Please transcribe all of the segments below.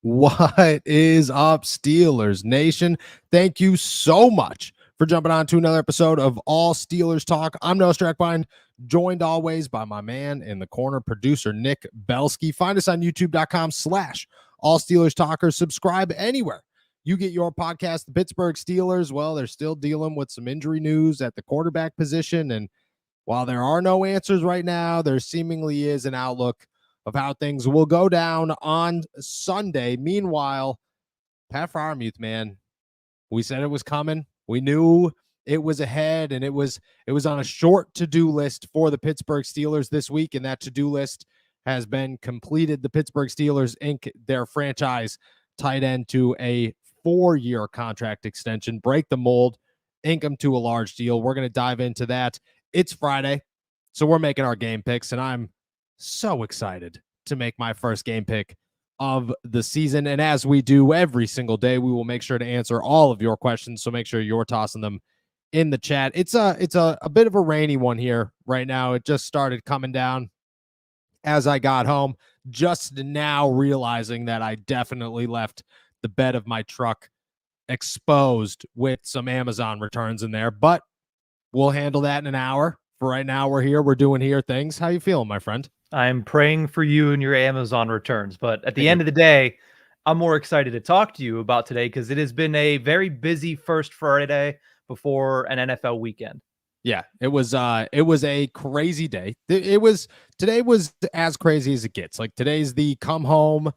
What is up, Steelers Nation? Thank you so much for jumping on to another episode of All Steelers Talk. I'm Noah Strackbind, joined always by my man in the corner, producer Nick Belsky. Find us on youtube.com/All Steelers Talkers. Subscribe anywhere you get your podcast. The Pittsburgh Steelers, well, they're still dealing with some injury news at the quarterback position. And while there are no answers right now, there seemingly is an outlook of how things will go down on Sunday. Meanwhile, Pat Freiermuth, man, we said it was coming. We knew it was ahead, and it was on a short to-do list for the Pittsburgh Steelers this week, and that to-do list has been completed. The Pittsburgh Steelers ink their franchise tight end to a 4-year contract extension, break the mold, ink them to a large deal. We're going to dive into that. It's Friday, so we're making our game picks, and I'm so excited to make my first game pick of the season. And as we do every single day, we will make sure to answer all of your questions. So make sure you're tossing them in the chat. It's a bit of a rainy one here right now. It just started coming down as I got home, just now realizing that I definitely left the bed of my truck exposed with some Amazon returns in there, but we'll handle that in an hour. For right now, we're here. We're doing here things. How you feeling, my friend? I'm praying for you and your Amazon returns. But at the end of the day, I'm more excited to talk to you about today because it has been a very busy first Friday before an NFL weekend. Yeah, it was a crazy day. Today was as crazy as it gets. Like, today's the come home,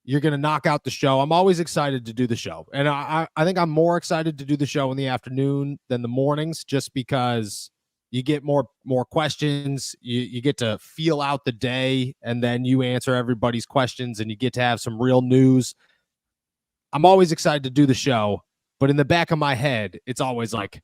you're going to knock out the show. I'm always excited to do the show. And I think I'm more excited to do the show in the afternoon than the mornings, just because you get more questions. You get to feel out the day, and then you answer everybody's questions, and you get to have some real news. I'm always excited to do the show, but in the back of my head, it's always like,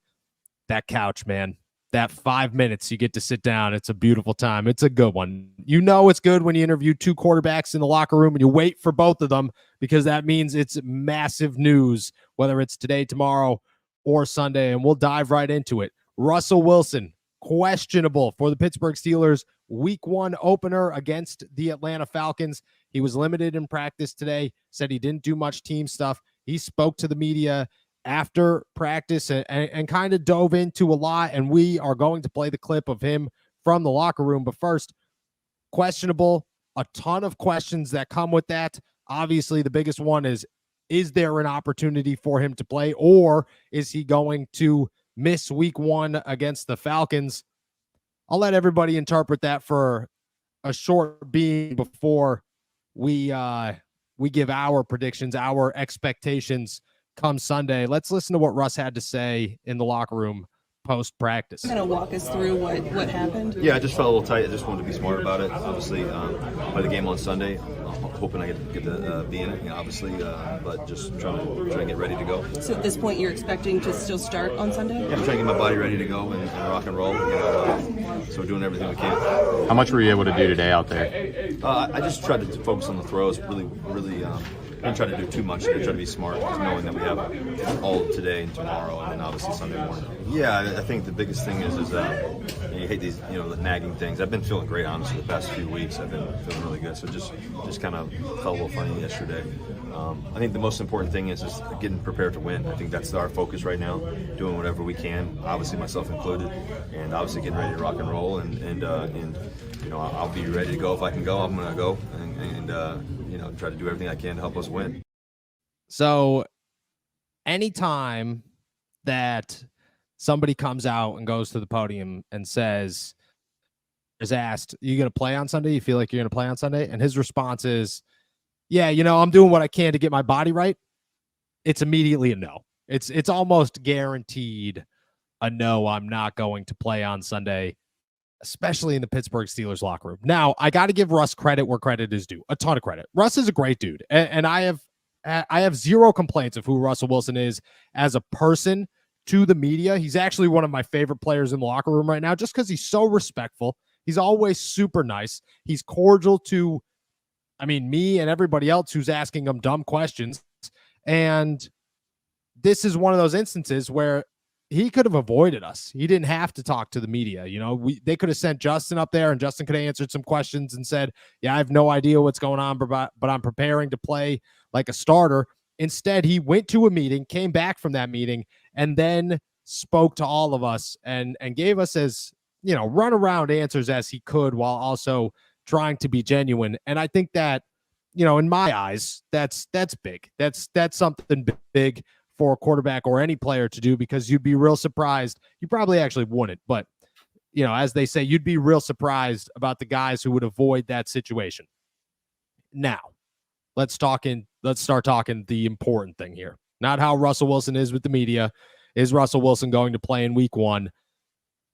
that couch, man, that 5 minutes you get to sit down. It's a beautiful time. It's a good one. You know it's good when you interview two quarterbacks in the locker room and you wait for both of them, because that means it's massive news, whether it's today, tomorrow, or Sunday, and we'll dive right into it. Russell Wilson, questionable for the Pittsburgh Steelers week 1 opener against the Atlanta Falcons. He was limited in practice today, said he didn't do much team stuff. He spoke to the media after practice and kind of dove into a lot, and we are going to play the clip of him from the locker room. But first, questionable, a ton of questions that come with that. Obviously, the biggest one is there an opportunity for him to play, or is he going to miss week 1 against the Falcons? I'll let everybody interpret that for a short being before we give our predictions, our expectations come Sunday. Let's listen to what Russ had to say in the locker room post-practice. Kind of walk us through what happened? Yeah, I just felt a little tight. I just wanted to be smart about it. Obviously, play the game on Sunday. Hoping I get to be in it, obviously, but just trying to get ready to go. So at this point, you're expecting to still start on Sunday? Yeah, I'm trying to get my body ready to go and rock and roll. So we're doing everything we can. How much were you able to do today out there? I just tried to focus on the throws. Really. I didn't try to do too much. I tried to be smart, knowing that we have all of today and tomorrow, and then obviously Sunday morning. Yeah, I think the biggest thing is you hate these the nagging things. I've been feeling great, honestly, the past few weeks. I've been feeling really good. So just kind of felt a little funny yesterday. I think the most important thing is just getting prepared to win. I think that's our focus right now, doing whatever we can, obviously myself included, and obviously getting ready to rock and roll. And I'll be ready to go if I can go. I'm going to go and try to do everything I can to help us win. So anytime that somebody comes out and goes to the podium and is asked, "You going to play on Sunday? You feel like you're going to play on Sunday?" And his response is, "Yeah, I'm doing what I can to get my body right," it's immediately a no. It's almost guaranteed a no. I'm not going to play on Sunday, especially in the Pittsburgh Steelers locker room. Now, I got to give Russ credit where credit is due. A ton of credit. Russ is a great dude, and I have zero complaints of who Russell Wilson is as a person to the media. He's actually one of my favorite players in the locker room right now, just because he's so respectful. He's always super nice. He's cordial to, me and everybody else who's asking him dumb questions. And this is one of those instances where he could have avoided us. He didn't have to talk to the media. They could have sent Justin up there, and Justin could have answered some questions and said, "Yeah, I have no idea what's going on, but I'm preparing to play like a starter. Instead, he went to a meeting, came back from that meeting, and then spoke to all of us and gave us as, run around answers as he could while also trying to be genuine. And I think that, in my eyes, that's big. That's something big for a quarterback or any player to do, because you'd be real surprised. You probably actually wouldn't, but as they say, you'd be real surprised about the guys who would avoid that situation. Now, let's start talking the important thing here. Not how Russell Wilson is with the media. Is Russell Wilson going to play in week 1?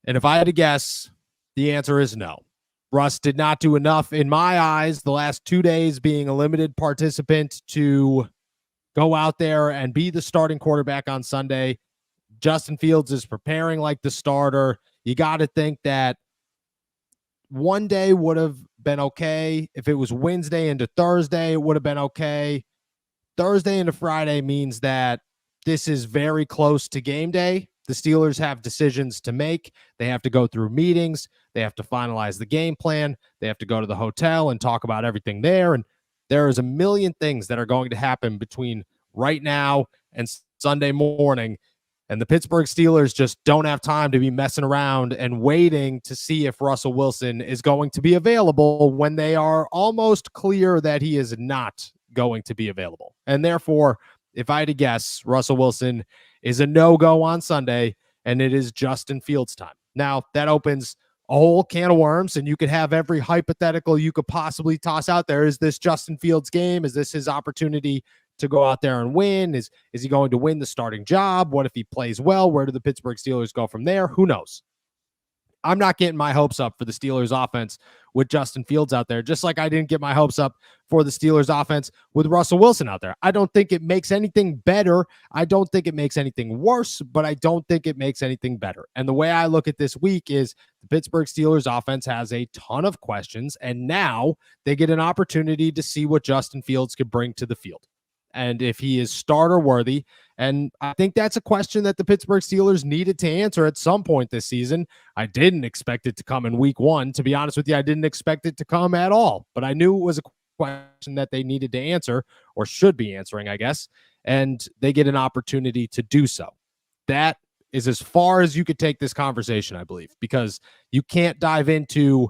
And if I had to guess, the answer is no. Russ did not do enough, in my eyes, the last 2 days being a limited participant to go out there and be the starting quarterback on Sunday. Justin Fields is preparing like the starter. You got to think that one day would have been okay. If it was Wednesday into Thursday, it would have been okay. Thursday into Friday means that this is very close to game day. The Steelers have decisions to make. They have to go through meetings. They have to finalize the game plan. They have to go to the hotel and talk about everything there. And there is a million things that are going to happen between right now and Sunday morning. And the Pittsburgh Steelers just don't have time to be messing around and waiting to see if Russell Wilson is going to be available when they are almost clear that he is not going to be available. And therefore, if I had to guess, Russell Wilson is a no-go on Sunday, and it is Justin Fields time. Now, that opens a whole can of worms, and you could have every hypothetical you could possibly toss out there. Is this Justin Fields' game? Is this his opportunity to go out there and win? Is he going to win the starting job? What if he plays well? Where do the Pittsburgh Steelers go from there? Who knows? I'm not getting my hopes up for the Steelers offense with Justin Fields out there, just like I didn't get my hopes up for the Steelers offense with Russell Wilson out there. I don't think it makes anything better. I don't think it makes anything worse, but I don't think it makes anything better. And the way I look at this week is the Pittsburgh Steelers offense has a ton of questions, and now they get an opportunity to see what Justin Fields could bring to the field, and if he is starter worthy. And I think that's a question that the Pittsburgh Steelers needed to answer at some point this season. I didn't expect it to come in week 1. To be honest with you, I didn't expect it to come at all, but I knew it was a question that they needed to answer, or should be answering, I guess, and they get an opportunity to do so. That is as far as you could take this conversation, I believe, because you can't dive into,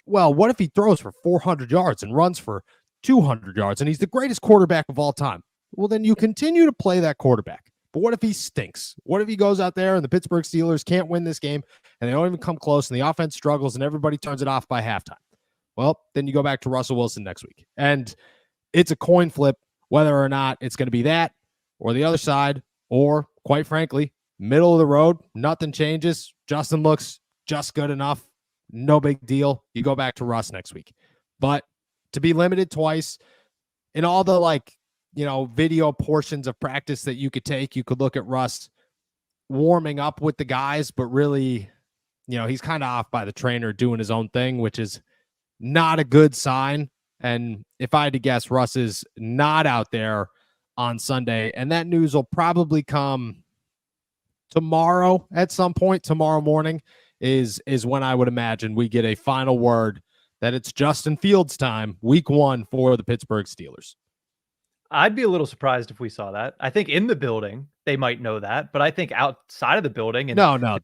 well, what if he throws for 400 yards and runs for 200 yards and he's the greatest quarterback of all time? Well, then you continue to play that quarterback. But what if he stinks? What if he goes out there and the Pittsburgh Steelers can't win this game and they don't even come close and the offense struggles and everybody turns it off by halftime? Well, then you go back to Russell Wilson next week. And it's a coin flip whether or not it's going to be that or the other side, or quite frankly, middle of the road, nothing changes. Justin looks just good enough. No big deal. You go back to Russ next week. But to be limited twice in all the video portions of practice that you could take, you could look at Russ warming up with the guys, but really, he's kind of off by the trainer doing his own thing, which is not a good sign. And if I had to guess, Russ is not out there on Sunday, and that news will probably come tomorrow at some point. Tomorrow morning is when I would imagine we get a final word that it's Justin Fields time, week 1 for the Pittsburgh Steelers. I'd be a little surprised if we saw that. I think in the building, they might know that, but I think outside of the building. And no.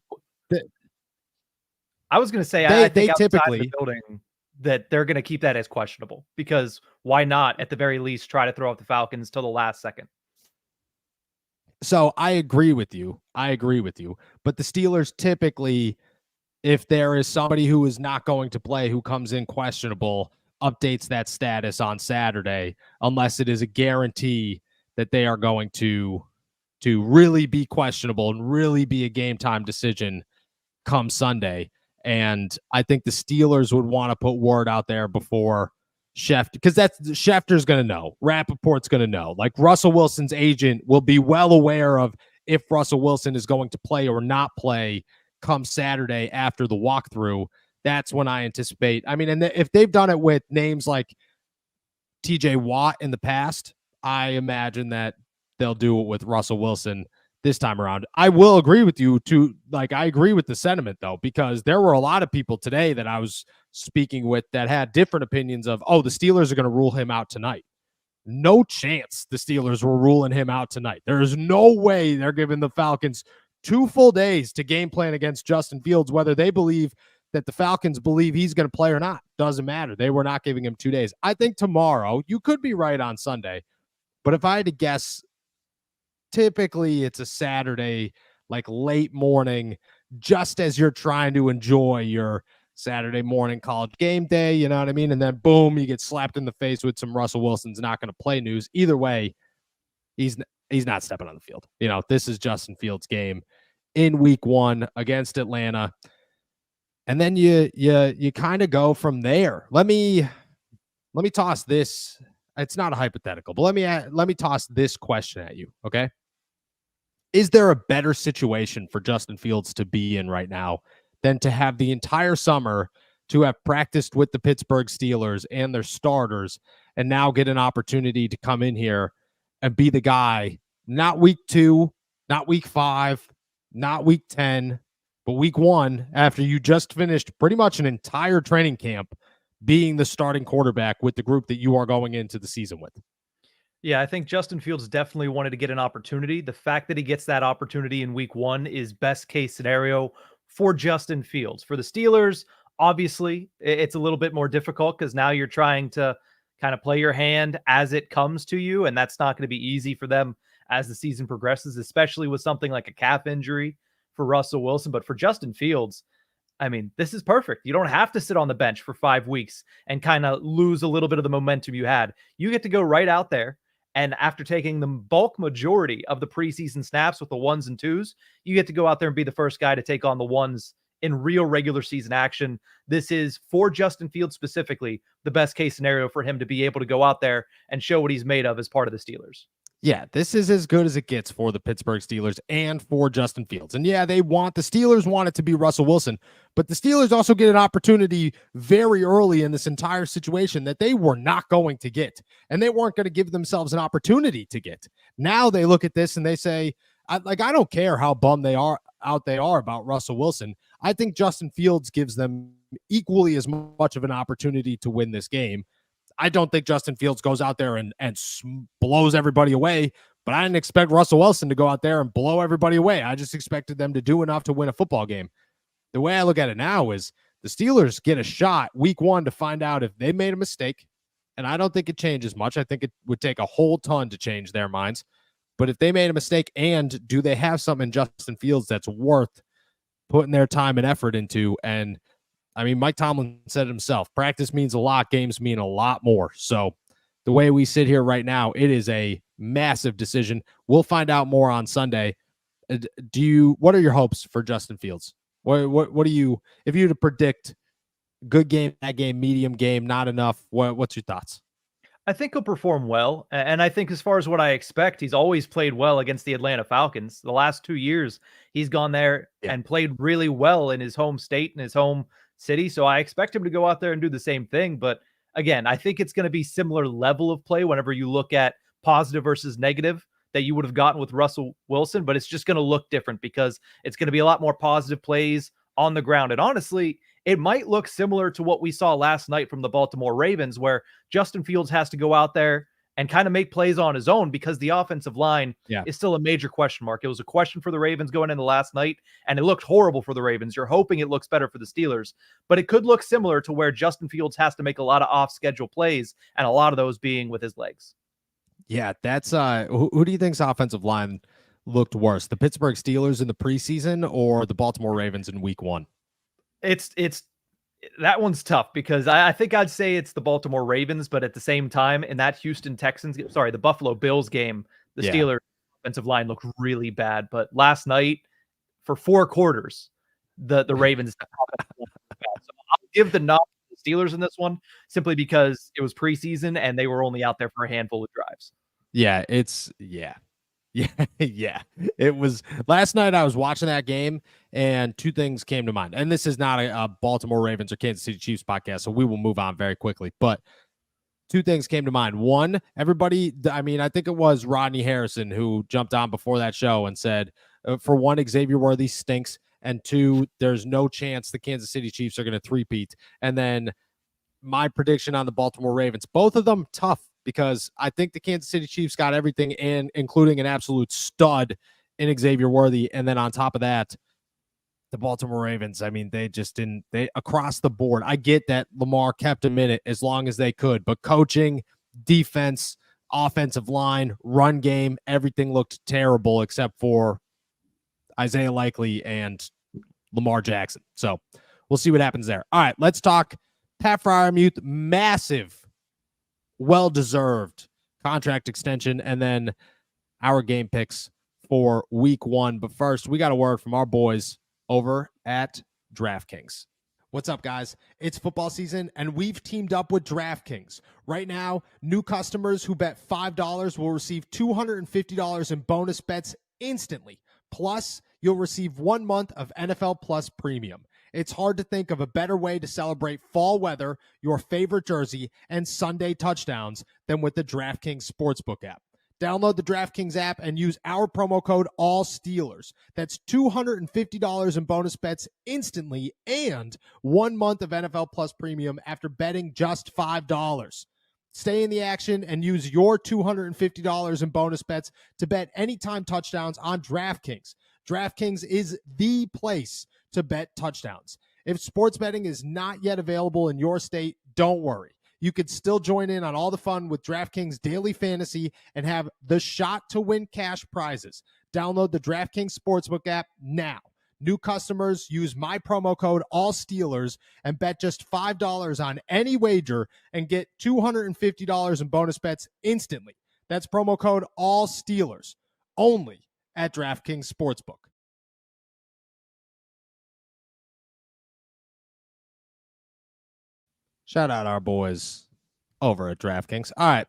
I was going to say, I think outside of the building that they're going to keep that as questionable, because why not at the very least try to throw off the Falcons till the last second? So I agree with you. But the Steelers typically, if there is somebody who is not going to play, who comes in questionable, updates that status on Saturday, unless it is a guarantee that they are going to really be questionable and really be a game time decision come Sunday. And I think the Steelers would want to put word out there before Schefter, because Schefter's going to know. Rappaport's going to know. Like, Russell Wilson's agent will be well aware of if Russell Wilson is going to play or not play come Saturday after the walkthrough. That's when I anticipate. I mean, and if they've done it with names like TJ Watt in the past, I imagine that they'll do it with Russell Wilson this time around. I will agree with you I agree with the sentiment though, because there were a lot of people today that I was speaking with that had different opinions of, the Steelers are going to rule him out tonight. no chance the Steelers were ruling him out tonight. There's no way they're giving the Falcons 2 full days to game plan against Justin Fields, whether they believe that the Falcons believe he's going to play or not. Doesn't matter. They were not giving him 2 days. I think tomorrow, you could be right on Sunday, but if I had to guess, typically it's a Saturday, like late morning, just as you're trying to enjoy your Saturday morning college game day, you know what I mean? And then boom, you get slapped in the face with some Russell Wilson's not going to play news. Either way, he's not stepping on the field. You know, this is Justin Fields' game in week 1 against Atlanta. And then you kind of go from there. Let me toss this. It's not a hypothetical, but let me toss this question at you, okay? Is there a better situation for Justin Fields to be in right now than to have the entire summer to have practiced with the Pittsburgh Steelers and their starters and now get an opportunity to come in here and be the guy, not week 2, not week 5, not week 10, but week 1, after you just finished pretty much an entire training camp being the starting quarterback with the group that you are going into the season with? Yeah, I think Justin Fields definitely wanted to get an opportunity. The fact that he gets that opportunity in week 1 is best case scenario for Justin Fields. For the Steelers, obviously, it's a little bit more difficult because now you're trying to kind of play your hand as it comes to you, and that's not going to be easy for them as the season progresses, especially with something like a calf injury for Russell Wilson. But for Justin Fields, I mean, this is perfect. You don't have to sit on the bench for 5 weeks and kind of lose a little bit of the momentum you had. You get to go right out there. And after taking the bulk majority of the preseason snaps with the 1s and 2s, you get to go out there and be the first guy to take on the 1s in real regular season action. This is, for Justin Fields specifically, the best case scenario for him to be able to go out there and show what he's made of as part of the Steelers. Yeah, this is as good as it gets for the Pittsburgh Steelers and for Justin Fields. And yeah, the Steelers want it to be Russell Wilson, but the Steelers also get an opportunity very early in this entire situation that they were not going to get, and they weren't going to give themselves an opportunity to get. Now they look at this and they say, I don't care how bummed they are about Russell Wilson. I think Justin Fields gives them equally as much of an opportunity to win this game. I don't think Justin Fields goes out there and blows everybody away, but I didn't expect Russell Wilson to go out there and blow everybody away. I just expected them to do enough to win a football game. The way I look at it now is the Steelers get a shot week 1 to find out if they made a mistake, and I don't think it changes much. I think it would take a whole ton to change their minds. But if they made a mistake, and do they have something in Justin Fields that's worth putting their time and effort into? And I mean, Mike Tomlin said it himself, practice means a lot, games mean a lot more. So the way we sit here right now, it is a massive decision. We'll find out more on Sunday. What are your hopes for Justin Fields? What do you, if you were to predict good game, bad game, medium game, not enough, what's your thoughts? I think he'll perform well. And I think as far as what I expect, he's always played well against the Atlanta Falcons. The last 2 years, he's gone there and played really well in his home state and his home city. So I expect him to go out there and do the same thing. But again, I think it's going to be similar level of play whenever you look at positive versus negative that you would have gotten with Russell Wilson, but it's just going to look different because it's going to be a lot more positive plays on the ground. And honestly, it might look similar to what we saw last night from the Baltimore Ravens, where Justin Fields has to go out there and kind of make plays on his own because the offensive line is still a major question mark. It was a question for the Ravens going into last night, and it looked horrible for the Ravens. You're hoping it looks better for the Steelers, but it could look similar to where Justin Fields has to make a lot of off-schedule plays, and a lot of those being with his legs. Yeah, that's who do you think's offensive line looked worse, the Pittsburgh Steelers in the preseason or the Baltimore Ravens in week 1? It's that one's tough because I think I'd say it's the Baltimore Ravens, but at the same time, in that the Buffalo Bills game, the Steelers offensive line looked really bad. But last night, for 4 quarters, the Ravens. So I'll give the nod to the Steelers in this one simply because it was preseason and they were only out there for a handful of drives. Yeah, Yeah. It was last night. I was watching that game and 2 things came to mind. And this is not a Baltimore Ravens or Kansas City Chiefs podcast, so we will move on very quickly. But 2 things came to mind. One, everybody, I mean, I think it was Rodney Harrison who jumped on before that show and said, for one, Xavier Worthy stinks. And 2, there's no chance the Kansas City Chiefs are going to three-peat. And then my prediction on the Baltimore Ravens, both of them tough because I think the Kansas City Chiefs got everything in, including an absolute stud in Xavier Worthy. And then on top of that, the Baltimore Ravens, I mean, they just didn't, they across the board. I get that Lamar kept him in it as long as they could, but coaching, defense, offensive line, run game, everything looked terrible except for Isaiah Likely and Lamar Jackson. So we'll see what happens there. All right, let's talk Pat Freiermuth, massive, well-deserved contract extension, and then our game picks for week 1. But first, we got a word from our boys over at DraftKings. What's up, guys? It's football season, and we've teamed up with DraftKings. Right now, new customers who bet $5 will receive $250 in bonus bets instantly. Plus, you'll receive 1 month of NFL Plus Premium. It's hard to think of a better way to celebrate fall weather, your favorite jersey, and Sunday touchdowns than with the DraftKings Sportsbook app. Download the DraftKings app and use our promo code ALLSteelers. That's $250 in bonus bets instantly and 1 month of NFL Plus Premium after betting just $5. Stay in the action and use your $250 in bonus bets to bet anytime touchdowns on DraftKings. DraftKings is the place to bet touchdowns. If sports betting is not yet available in your state, don't worry. You could still join in on all the fun with DraftKings Daily Fantasy and have the shot to win cash prizes. Download the DraftKings Sportsbook app now. New customers use my promo code ALLSteelers and bet just $5 on any wager and get $250 in bonus bets instantly. That's promo code ALLSteelers only at DraftKings Sportsbook. Shout out our boys over at DraftKings. All right.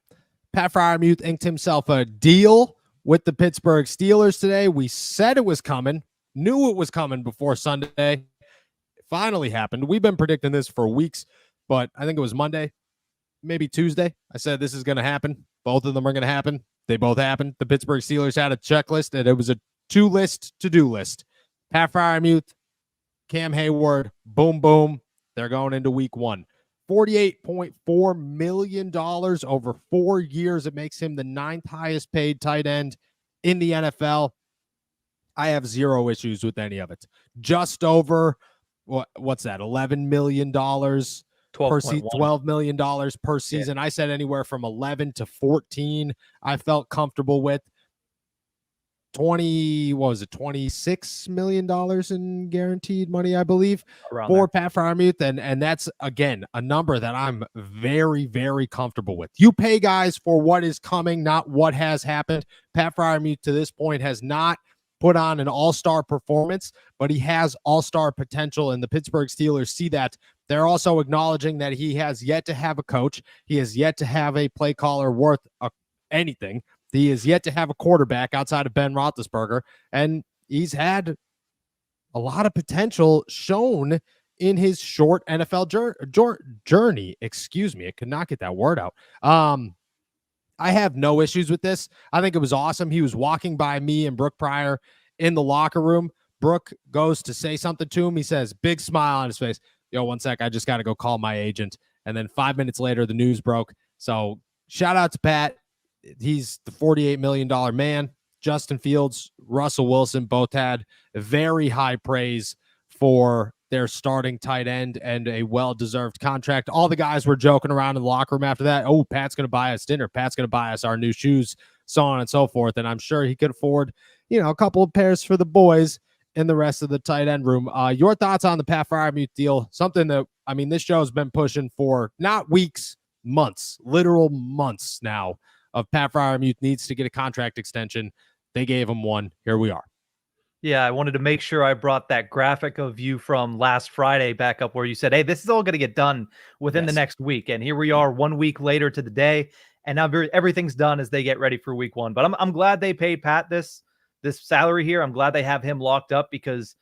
Pat Freiermuth inked himself a deal with the Pittsburgh Steelers today. We said it was coming, knew it was coming before Sunday. It finally happened. We've been predicting this for weeks, but I think it was Monday, maybe Tuesday. I said this is going to happen. Both of them are going to happen. They both happened. The Pittsburgh Steelers had a checklist, and it was a to-do list. Pat Freiermuth, Cam Hayward, boom, boom. They're going into week 1. $48.4 million over 4 years. It makes him the 9th highest paid tight end in the NFL. I have zero issues with any of it. Just over, what's that, $11 million per season, $12 million per season. Yeah. I said anywhere from 11 to 14 I felt comfortable with. $26 million in guaranteed money, I believe, for Pat Freiermuth. And that's, again, a number that I'm very, very comfortable with. You pay guys for what is coming, not what has happened. Pat Freiermuth to this point has not put on an all-star performance, but he has all-star potential, and the Pittsburgh Steelers see that. They're also acknowledging that he has yet to have a coach. He has yet to have a play caller worth anything. He is yet to have a quarterback outside of Ben Roethlisberger, and he's had a lot of potential shown in his short NFL journey. Excuse me, I could not get that word out. I have no issues with this. I think it was awesome. He was walking by me and Brooke Pryor in the locker room. Brooke goes to say something to him. He says, big smile on his face. Yo, 1 sec, I just got to go call my agent. And then 5 minutes later, the news broke. So shout out to Pat. He's the $48 million man. Justin Fields, Russell Wilson both had very high praise for their starting tight end and a well-deserved contract. All the guys were joking around in the locker room after that. Oh, Pat's going to buy us dinner. Pat's going to buy us our new shoes, so on and so forth. And I'm sure he could afford, a couple of pairs for the boys in the rest of the tight end room. Your thoughts on the Pat Freiermuth deal? Something that, this show has been pushing for not weeks, months, literal months now. Of Pat Freiermuth needs to get a contract extension. They gave him one. Here we are. Yeah, I wanted to make sure I brought that graphic of you from last Friday back up where you said, hey, this is all going to get done within the next week. And here we are 1 week later to the day. And now everything's done as they get ready for week 1. But I'm glad they paid Pat this salary here. I'm glad they have him locked up because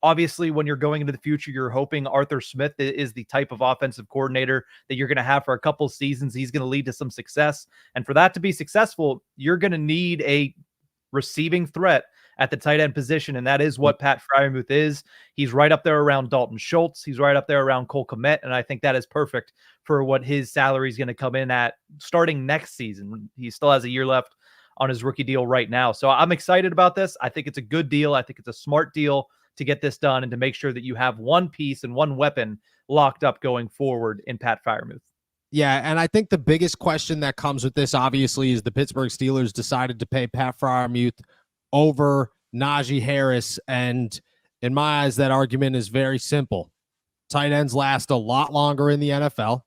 obviously, when you're going into the future, you're hoping Arthur Smith is the type of offensive coordinator that you're going to have for a couple seasons. He's going to lead to some success. And for that to be successful, you're going to need a receiving threat at the tight end position. And that is what Pat Freiermuth is. He's right up there around Dalton Schultz. He's right up there around Cole Kmet. And I think that is perfect for what his salary is going to come in at starting next season. He still has a year left on his rookie deal right now. So I'm excited about this. I think it's a good deal. I think it's a smart deal to get this done and to make sure that you have one piece and one weapon locked up going forward in Pat Freiermuth. Yeah, and I think the biggest question that comes with this, obviously, is the Pittsburgh Steelers decided to pay Pat Freiermuth over Najee Harris. And in my eyes, that argument is very simple. Tight ends last a lot longer in the NFL.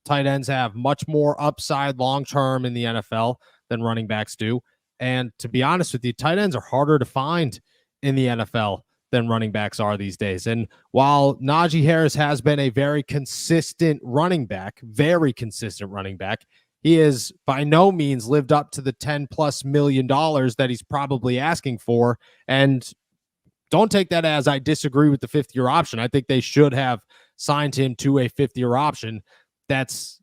Tight ends have much more upside long-term in the NFL than running backs do. And to be honest with you, tight ends are harder to find in the NFL than running backs are these days. And while Najee Harris has been a very consistent running back, he has by no means lived up to the $10+ million that he's probably asking for. And don't take that as I disagree with the fifth-year option. I think they should have signed him to a fifth-year option. That's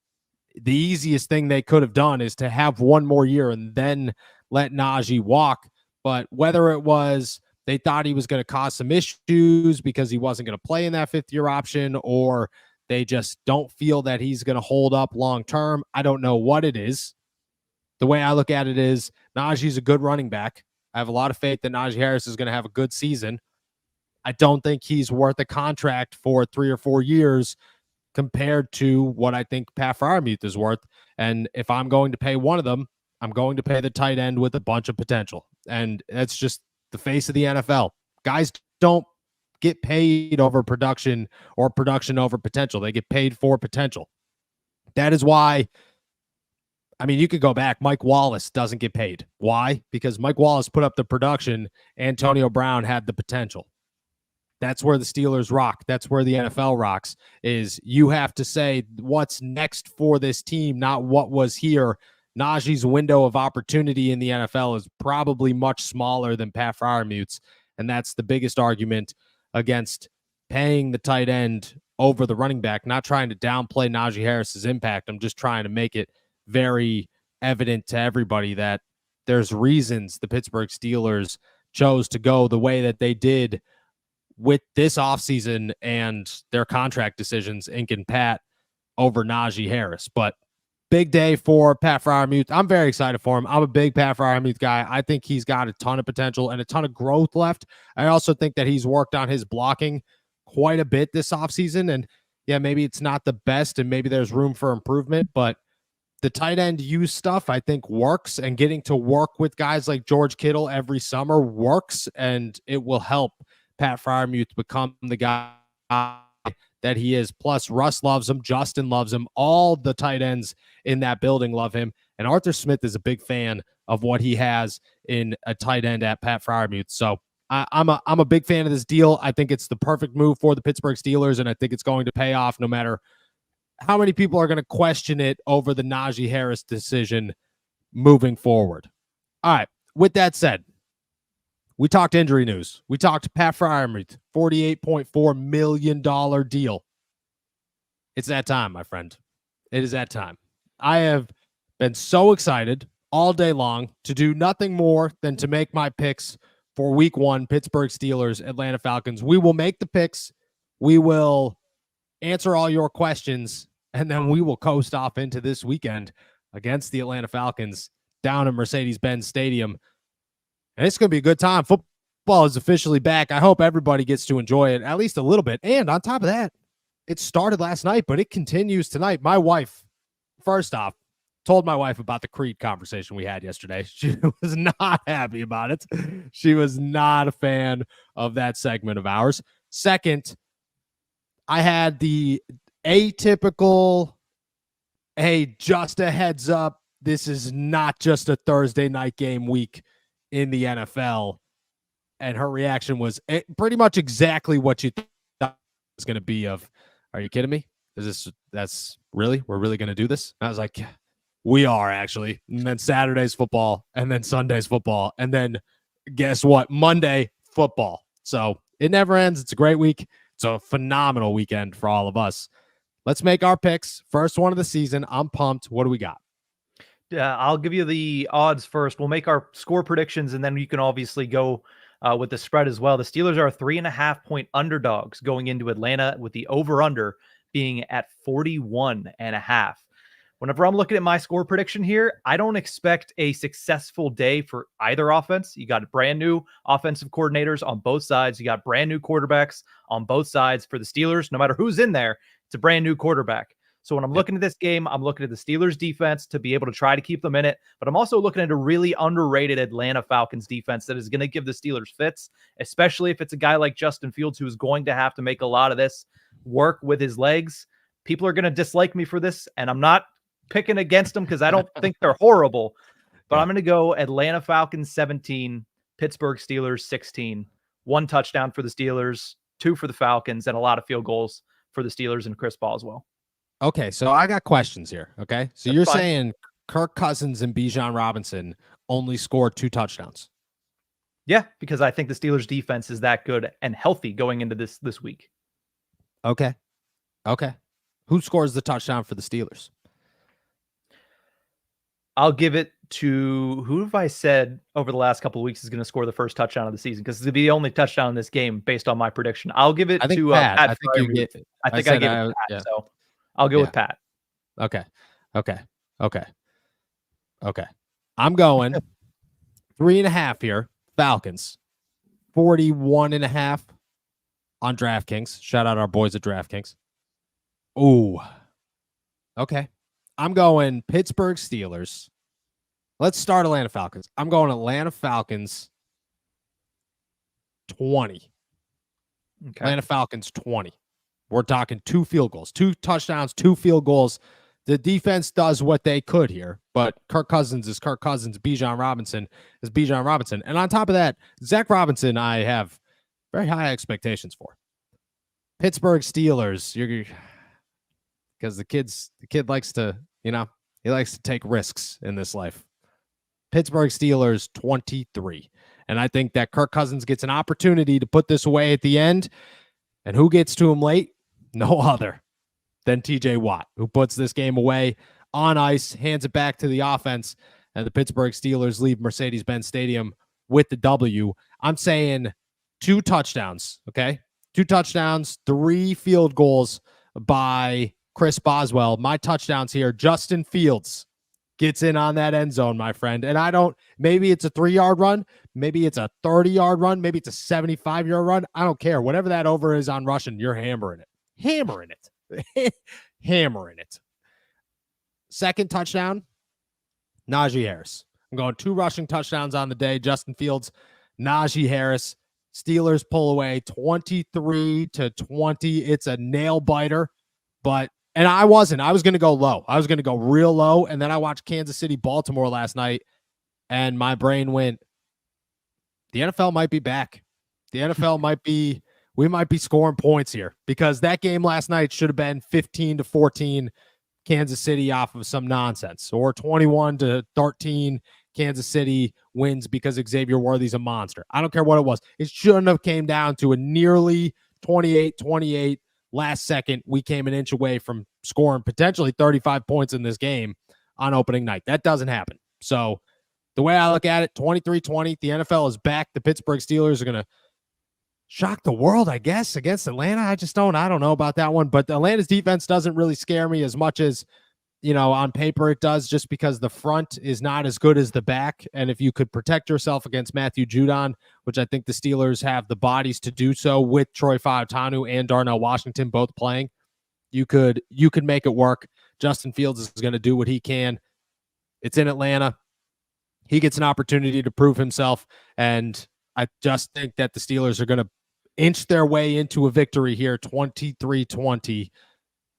the easiest thing they could have done, is to have one more year and then let Najee walk. But whether it was they thought he was going to cause some issues because he wasn't going to play in that fifth-year option, or they just don't feel that he's going to hold up long-term, I don't know what it is. The way I look at it is Najee's a good running back. I have a lot of faith that Najee Harris is going to have a good season. I don't think he's worth a contract for 3 or 4 years compared to what I think Pat Freiermuth is worth. And if I'm going to pay one of them, I'm going to pay the tight end with a bunch of potential. And that's just the face of the NFL. Guys don't get paid over production or production over potential. They get paid for potential. That is why, I mean, you could go back. Mike Wallace doesn't get paid. Why? Because Mike Wallace put up the production. Antonio Brown had the potential. That's where the Steelers rock. That's where the NFL rocks, is you have to say what's next for this team, not what was here. Najee's window of opportunity in the NFL is probably much smaller than Pat Freiermuth's, and that's the biggest argument against paying the tight end over the running back. Not trying to downplay Najee Harris's impact. I'm just trying to make it very evident to everybody that there's reasons the Pittsburgh Steelers chose to go the way that they did with this offseason and their contract decisions, Ink and Pat, over Najee Harris. But big day for Pat Freiermuth. I'm very excited for him. I'm a big Pat Freiermuth guy. I think he's got a ton of potential and a ton of growth left. I also think that he's worked on his blocking quite a bit this offseason. And yeah, maybe it's not the best and maybe there's room for improvement, but the tight end use stuff I think works, and getting to work with guys like George Kittle every summer works, and it will help Pat Freiermuth become the guy that he is. Plus, Russ loves him. Justin loves him. All the tight ends in that building love him. And Arthur Smith is a big fan of what he has in a tight end at Pat Freiermuth. So I'm a big fan of this deal. I think it's the perfect move for the Pittsburgh Steelers, and I think it's going to pay off no matter how many people are going to question it over the Najee Harris decision moving forward. All right. With that said, we talked injury news. We talked Pat Freiermuth, $48.4 million deal. It's that time, my friend. It is that time. I have been so excited all day long to do nothing more than to make my picks for week 1, Pittsburgh Steelers, Atlanta Falcons. We will make the picks. We will answer all your questions, and then we will coast off into this weekend against the Atlanta Falcons down in Mercedes-Benz Stadium. And it's going to be a good time. Football is officially back. I hope everybody gets to enjoy it at least a little bit. And on top of that, it started last night, but it continues tonight. My wife, first off, told my wife about the Creed conversation we had yesterday. She was not happy about it. She was not a fan of that segment of ours. Second, I had the atypical, hey, just a heads up, this is not just a Thursday night game week in the NFL. And her reaction was pretty much exactly what you thought it was going to be of, are you kidding me? That's really, we're really going to do this? And I was like, yeah, we are actually. And then Saturday's football, and then Sunday's football. And then guess what? Monday football. So it never ends. It's a great week. It's a phenomenal weekend for all of us. Let's make our picks. First one of the season. I'm pumped. What do we got? I'll give you the odds first. We'll make our score predictions, and then you can obviously go with the spread as well. The Steelers are 3.5 point underdogs going into Atlanta, with the over-under being at 41.5. Whenever I'm looking at my score prediction here, I don't expect a successful day for either offense. You got brand new offensive coordinators on both sides. You got brand new quarterbacks on both sides. For the Steelers, no matter who's in there, it's a brand new quarterback. So when I'm looking at this game, I'm looking at the Steelers defense to be able to try to keep them in it. But I'm also looking at a really underrated Atlanta Falcons defense that is going to give the Steelers fits, especially if it's a guy like Justin Fields, who is going to have to make a lot of this work with his legs. People are going to dislike me for this, and I'm not picking against them because I don't think they're horrible. But I'm going to go Atlanta Falcons 17, Pittsburgh Steelers 16. 1 touchdown for the Steelers, 2 for the Falcons, and a lot of field goals for the Steelers and Chris Paul as well. Okay, so I got questions here. Okay, so That's you're fine. saying Kirk Cousins and Bijan Robinson only scored 2 touchdowns. Yeah, because I think the Steelers defense is that good and healthy going into this week. Okay. Who scores the touchdown for the Steelers? I'll give it to, who have I said over the last couple of weeks is going to score the first touchdown of the season? Because it's going to be the only touchdown in this game based on my prediction. I'll give it to Pat. Pat I think you Freiermuth. get. I give it to Pat, so I'll go with Pat. Okay. I'm going 3.5 here. Falcons 41.5 on DraftKings. Shout out our boys at DraftKings. Ooh. Okay. I'm going Pittsburgh Steelers. Let's start Atlanta Falcons. I'm going Atlanta Falcons 20. Okay. Atlanta Falcons 20. We're talking 2 field goals, 2 touchdowns, 2 field goals. The defense does what they could here, but Kirk Cousins is Kirk Cousins. Bijan Robinson is Bijan Robinson. And on top of that, Zach Robinson, I have very high expectations for. Pittsburgh Steelers, because the kid likes to, he likes to take risks in this life. Pittsburgh Steelers 23. And I think that Kirk Cousins gets an opportunity to put this away at the end. And who gets to him late? No other than TJ Watt, who puts this game away on ice, hands it back to the offense, and the Pittsburgh Steelers leave Mercedes-Benz Stadium with the W. I'm saying 2 touchdowns, okay? 2 touchdowns, 3 field goals by Chris Boswell. My touchdowns here, Justin Fields gets in on that end zone, my friend. And maybe it's a 3-yard run. Maybe it's a 30-yard run. Maybe it's a 75-yard run. I don't care. Whatever that over is on rushing, you're hammering it. Hammering it. Second touchdown, Najee Harris. I'm going 2 rushing touchdowns on the day. Justin Fields, Najee Harris. Steelers pull away 23-20. It's a nail biter, and I was going to go low. I was going to go real low. And then I watched Kansas City, Baltimore last night, and my brain went, the NFL might be back. The NFL we might be scoring points here, because that game last night should have been 15-14 Kansas City off of some nonsense, or 21-13 Kansas City wins because Xavier Worthy's a monster. I don't care what it was. It shouldn't have came down to a nearly 28-28 last second. We came an inch away from scoring potentially 35 points in this game on opening night. That doesn't happen. So the way I look at it, 23-20, the NFL is back. The Pittsburgh Steelers are going to shock the world, I guess, against Atlanta. I don't know about that one, but Atlanta's defense doesn't really scare me as much as, on paper it does, just because the front is not as good as the back. And if you could protect yourself against Matthew Judon, which I think the Steelers have the bodies to do so with Troy Fautanu and Darnell Washington both playing, you could make it work. Justin Fields is going to do what he can. It's in Atlanta. He gets an opportunity to prove himself, and I just think that the Steelers are going to inch their way into a victory here, 23-20.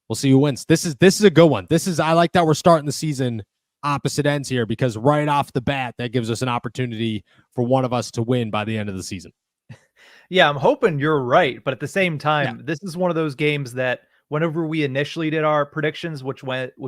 We'll see who wins. This is a good one. I like that we're starting the season opposite ends here, because right off the bat, that gives us an opportunity for one of us to win by the end of the season. Yeah, I'm hoping you're right, but at the same time, This is one of those games that whenever we initially did our predictions, which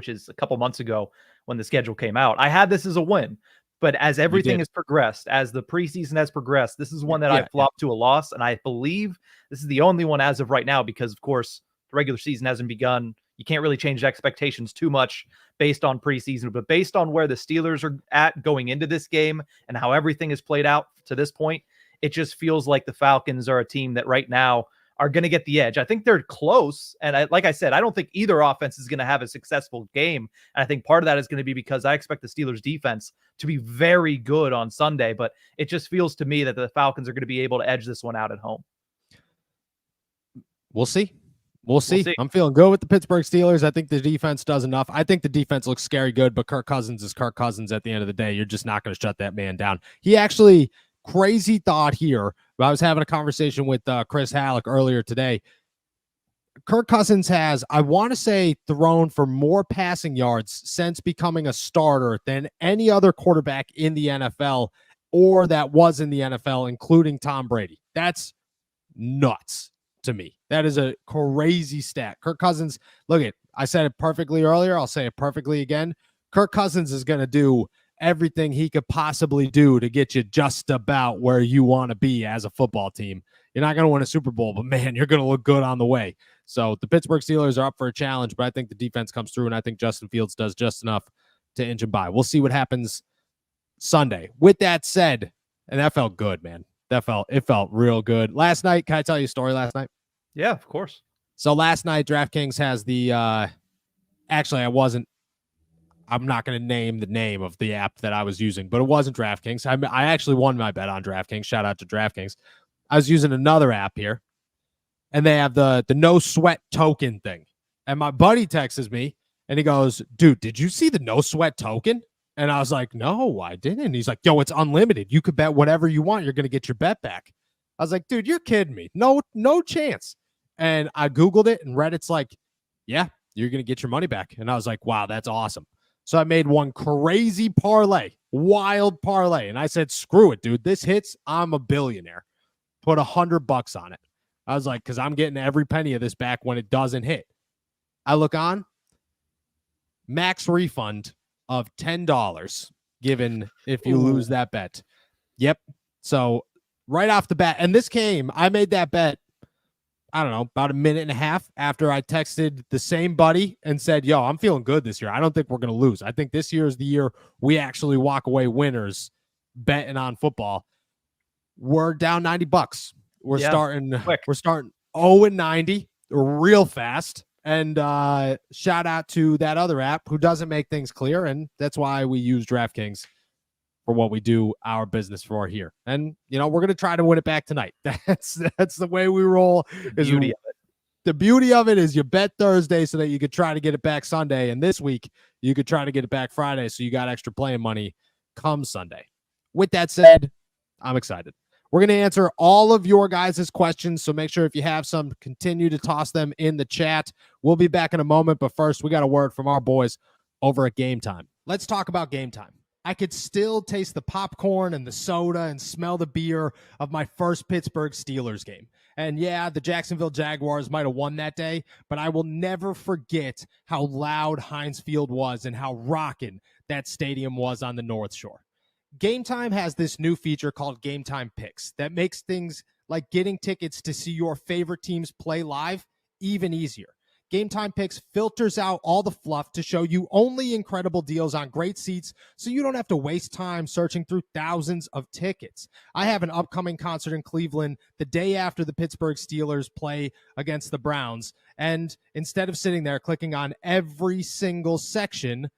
is a couple months ago when the schedule came out, I had this as a win. But as everything has progressed, as the preseason has progressed, this is one that I flopped to a loss. And I believe this is the only one as of right now, because, of course, the regular season hasn't begun. You can't really change expectations too much based on preseason. But based on where the Steelers are at going into this game and how everything has played out to this point, it just feels like the Falcons are a team that right now are going to get the edge. I think they're close. And like I said, I don't think either offense is going to have a successful game. And I think part of that is going to be because I expect the Steelers defense to be very good on Sunday, but it just feels to me that the Falcons are going to be able to edge this one out at home. We'll see. We'll see. I'm feeling good with the Pittsburgh Steelers. I think the defense does enough. I think the defense looks scary good, but Kirk Cousins is Kirk Cousins at the end of the day. You're just not going to shut that man down. He actually, crazy thought here. I was having a conversation with Chris Halleck earlier today. Kirk Cousins has, I want to say, thrown for more passing yards since becoming a starter than any other quarterback in the NFL or that was in the NFL, including Tom Brady. That's nuts to me. That is a crazy stat. Kirk Cousins, I said it perfectly earlier. I'll say it perfectly again. Kirk Cousins is going to do everything he could possibly do to get you just about where you want to be as a football team. You're not going to win a Super Bowl, but man, you're going to look good on the way. So the Pittsburgh Steelers are up for a challenge, but I think the defense comes through, and I think Justin Fields does just enough to inch him by. We'll see what happens Sunday. With that said, and that felt good, man. It felt real good. Last night, can I tell you a story last night? Yeah, of course. So last night, DraftKings has the I'm not going to name the name of the app that I was using, but it wasn't DraftKings. I actually won my bet on DraftKings. Shout out to DraftKings. I was using another app here, and they have the no sweat token thing. And my buddy texts me, and he goes, dude, did you see the no sweat token? And I was like, no, I didn't. And he's like, yo, it's unlimited. You could bet whatever you want. You're going to get your bet back. I was like, dude, you're kidding me. No chance. And I Googled it, and Reddit's like, yeah, you're going to get your money back. And I was like, wow, that's awesome. So I made one crazy parlay, wild parlay. And I said, screw it, dude. This hits, I'm a billionaire. Put $100 on it. I was like, because I'm getting every penny of this back when it doesn't hit. I look on, max refund of $10 given if you lose that bet. Yep. So right off the bat, and this came, I made that bet, I don't know, about a minute and a half after I texted the same buddy and said, yo, I'm feeling good this year. I don't think we're going to lose. I think this year is the year we actually walk away winners betting on football. We're down $90. We're starting 0-90 real fast. And shout out to that other app who doesn't make things clear. And that's why we use DraftKings for what we do our business for here. And, we're going to try to win it back tonight. That's the way we roll. The beauty of it is you bet Thursday so that you could try to get it back Sunday. And this week, you could try to get it back Friday so you got extra playing money come Sunday. With that said, I'm excited. We're going to answer all of your guys' questions, so make sure if you have some, continue to toss them in the chat. We'll be back in a moment, but first, we got a word from our boys over at Game Time. Let's talk about Game Time. I could still taste the popcorn and the soda and smell the beer of my first Pittsburgh Steelers game. And yeah, the Jacksonville Jaguars might have won that day, but I will never forget how loud Heinz Field was and how rocking that stadium was on the North Shore. Game Time has this new feature called Game Time Picks that makes things like getting tickets to see your favorite teams play live even easier. Game Time Picks filters out all the fluff to show you only incredible deals on great seats so you don't have to waste time searching through thousands of tickets. I have an upcoming concert in Cleveland the day after the Pittsburgh Steelers play against the Browns, and instead of sitting there clicking on every single section,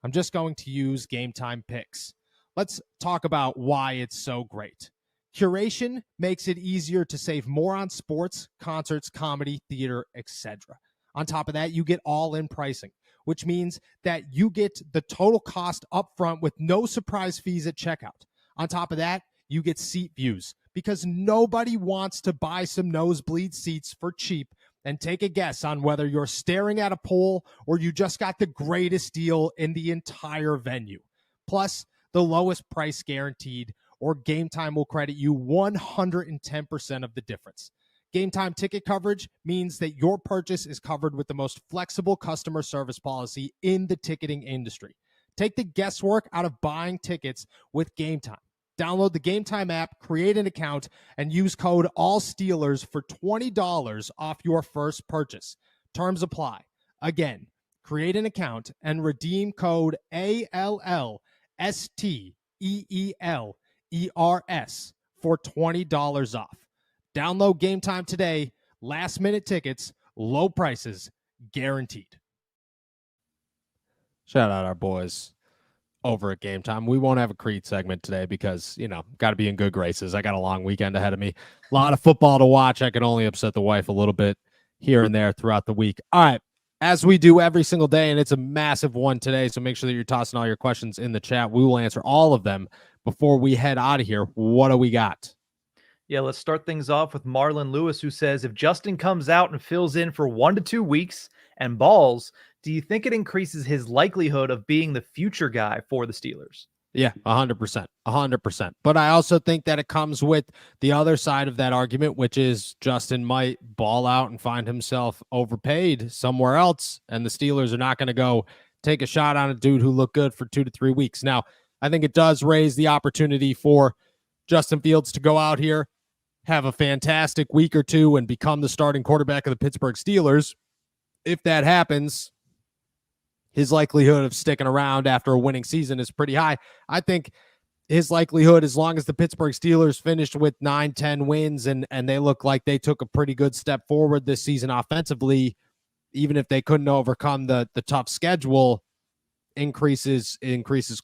I'm just going to use Game Time Picks. Let's talk about why it's so great. Curation makes it easier to save more on sports, concerts, comedy, theater, etc. On top of that, you get all-in pricing, which means that you get the total cost up front with no surprise fees at checkout. On top of that, you get seat views because nobody wants to buy some nosebleed seats for cheap and take a guess on whether you're staring at a pole or you just got the greatest deal in the entire venue. Plus, the lowest price guaranteed, or Game Time will credit you 110% of the difference. Game Time ticket coverage means that your purchase is covered with the most flexible customer service policy in the ticketing industry. Take the guesswork out of buying tickets with Game Time. Download the Game Time app, create an account, and use code ALLSTEELERS for $20 off your first purchase. Terms apply. Again, create an account and redeem code ALLSTEELERS for $20 off. Download Game Time today. Last minute tickets, low prices, guaranteed. Shout out our boys over at Game Time. We won't have a Creed segment today because, got to be in good graces. I got a long weekend ahead of me. A lot of football to watch. I can only upset the wife a little bit here and there throughout the week. All right. As we do every single day, and it's a massive one today, so make sure that you're tossing all your questions in the chat. We will answer all of them before we head out of here. What do we got? Yeah, let's start things off with Marlon Lewis, who says, if Justin comes out and fills in for 1 to 2 weeks and balls, do you think it increases his likelihood of being the future guy for the Steelers? Yeah, 100%. 100%. But I also think that it comes with the other side of that argument, which is Justin might ball out and find himself overpaid somewhere else, and the Steelers are not going to go take a shot on a dude who looked good for 2 to 3 weeks. Now, I think it does raise the opportunity for Justin Fields to go out here, have a fantastic week or two, and become the starting quarterback of the Pittsburgh Steelers. If that happens, his likelihood of sticking around after a winning season is pretty high. I think his likelihood, as long as the Pittsburgh Steelers finished with 9-10 wins and they look like they took a pretty good step forward this season offensively, even if they couldn't overcome the tough schedule, increases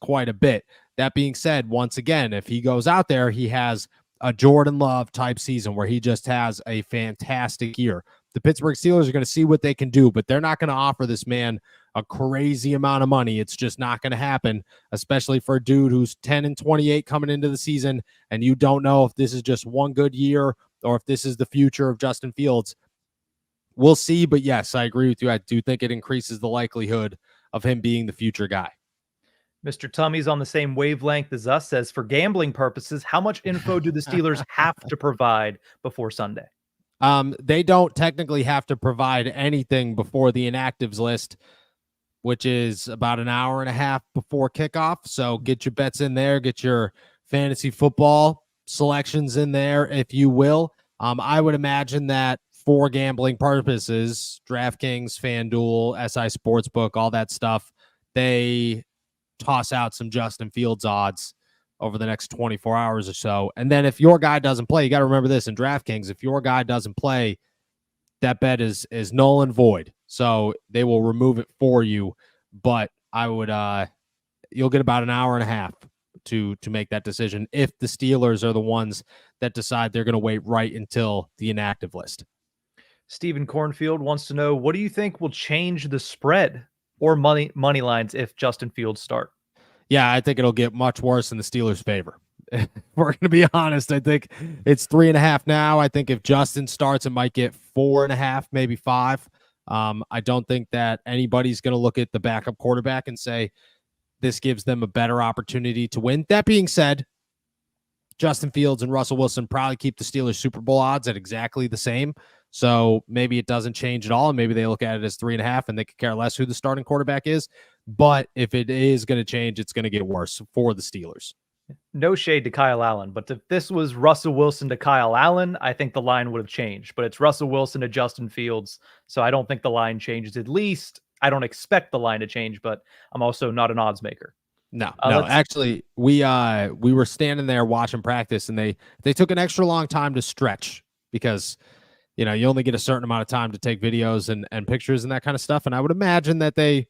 quite a bit. That being said, once again, if he goes out there, he has a Jordan Love type season where he just has a fantastic year. The Pittsburgh Steelers are going to see what they can do, but they're not going to offer this man a crazy amount of money. It's just not going to happen, especially for a dude who's 10-28 coming into the season, and you don't know if this is just one good year or if this is the future of Justin Fields. We'll see, but yes, I agree with you. I do think it increases the likelihood of him being the future guy. Mr. Tummy's on the same wavelength as us, says, for gambling purposes, how much info do the Steelers have to provide before Sunday? They don't technically have to provide anything before the inactives list, which is about an hour and a half before kickoff. So get your bets in there, get your fantasy football selections in there, if you will. I would imagine that for gambling purposes, DraftKings, FanDuel, SI Sportsbook, all that stuff, they toss out some Justin Fields odds over the next 24 hours or so. And then if your guy doesn't play, you got to remember this in DraftKings, if your guy doesn't play, that bet is null and void. So they will remove it for you. But I would, you'll get about an hour and a half to make that decision if the Steelers are the ones that decide they're going to wait right until the inactive list. Stephen Cornfield wants to know, what do you think will change the spread or money lines if Justin Fields start? Yeah, I think it'll get much worse in the Steelers' favor. If we're going to be honest, I think it's 3.5 now. I think if Justin starts, it might get 4.5, maybe 5. I don't think that anybody's going to look at the backup quarterback and say this gives them a better opportunity to win. That being said, Justin Fields and Russell Wilson probably keep the Steelers Super Bowl odds at exactly the same. So maybe it doesn't change at all. And maybe they look at it as 3.5 and they could care less who the starting quarterback is. But if it is going to change, it's going to get worse for the Steelers. No shade to Kyle Allen, but if this was Russell Wilson to Kyle Allen, I think the line would have changed. But it's Russell Wilson to Justin Fields, so I don't think the line changes. At least I don't expect the line to change, but I'm also not an odds maker. No. Actually, we were standing there watching practice, and they took an extra long time to stretch because you only get a certain amount of time to take videos and pictures and that kind of stuff. And I would imagine that they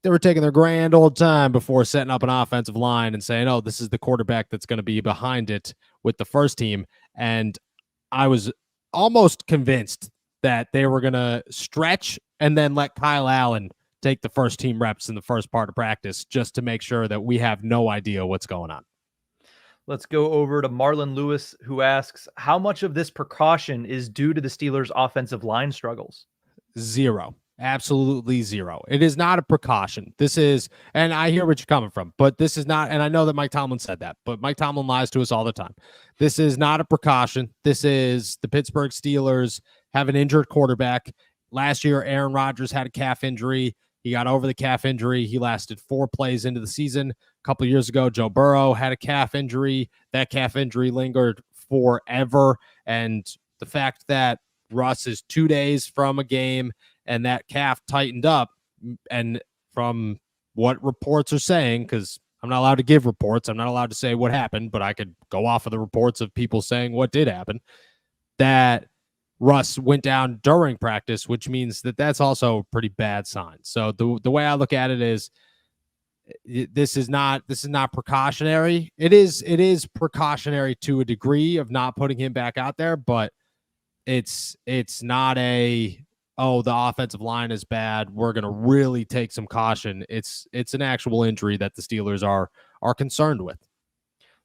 were taking their grand old time before setting up an offensive line and saying, oh, this is the quarterback that's going to be behind it with the first team. And I was almost convinced that they were going to stretch and then let Kyle Allen take the first team reps in the first part of practice just to make sure that we have no idea what's going on. Let's go over to Marlon Lewis, who asks, how much of this precaution is due to the Steelers' offensive line struggles? 0. Absolutely 0. It is not a precaution. This is, and I hear what you're coming from, but this is not, and I know that Mike Tomlin said that, but Mike Tomlin lies to us all the time. This is not a precaution. This is the Pittsburgh Steelers have an injured quarterback. Last year, Aaron Rodgers had a calf injury. He got over the calf injury. He lasted 4 plays into the season. A couple of years ago, Joe Burrow had a calf injury. That calf injury lingered forever. And the fact that Russ is 2 days from a game and that calf tightened up, and from what reports are saying, because I'm not allowed to give reports, I'm not allowed to say what happened, but I could go off of the reports of people saying what did happen, that Russ went down during practice, which means that that's also a pretty bad sign. So the way I look at it is, this is not precautionary. It is precautionary to a degree of not putting him back out there, but it's not a, oh, the offensive line is bad, we're going to really take some caution. It's an actual injury that the Steelers are concerned with.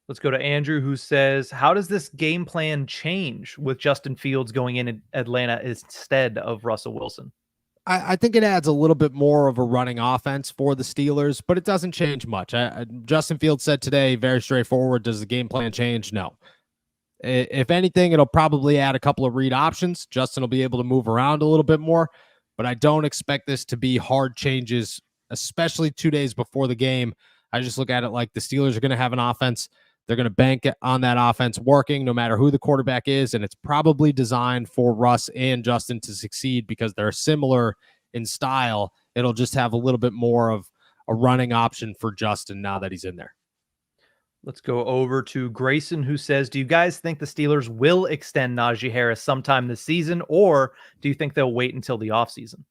Let's go to Andrew, who says, how does this game plan change with Justin Fields going in Atlanta instead of Russell Wilson? I think it adds a little bit more of a running offense for the Steelers, but it doesn't change much. Justin Fields said today, very straightforward, does the game plan change? No. If anything, it'll probably add a couple of read options. Justin will be able to move around a little bit more, but I don't expect this to be hard changes, especially 2 days before the game. I just look at it like the Steelers are going to have an offense. They're going to bank on that offense working no matter who the quarterback is, and it's probably designed for Russ and Justin to succeed because they're similar in style. It'll just have a little bit more of a running option for Justin now that he's in there. Let's go over to Grayson, who says, do you guys think the Steelers will extend Najee Harris sometime this season, or do you think they'll wait until the offseason?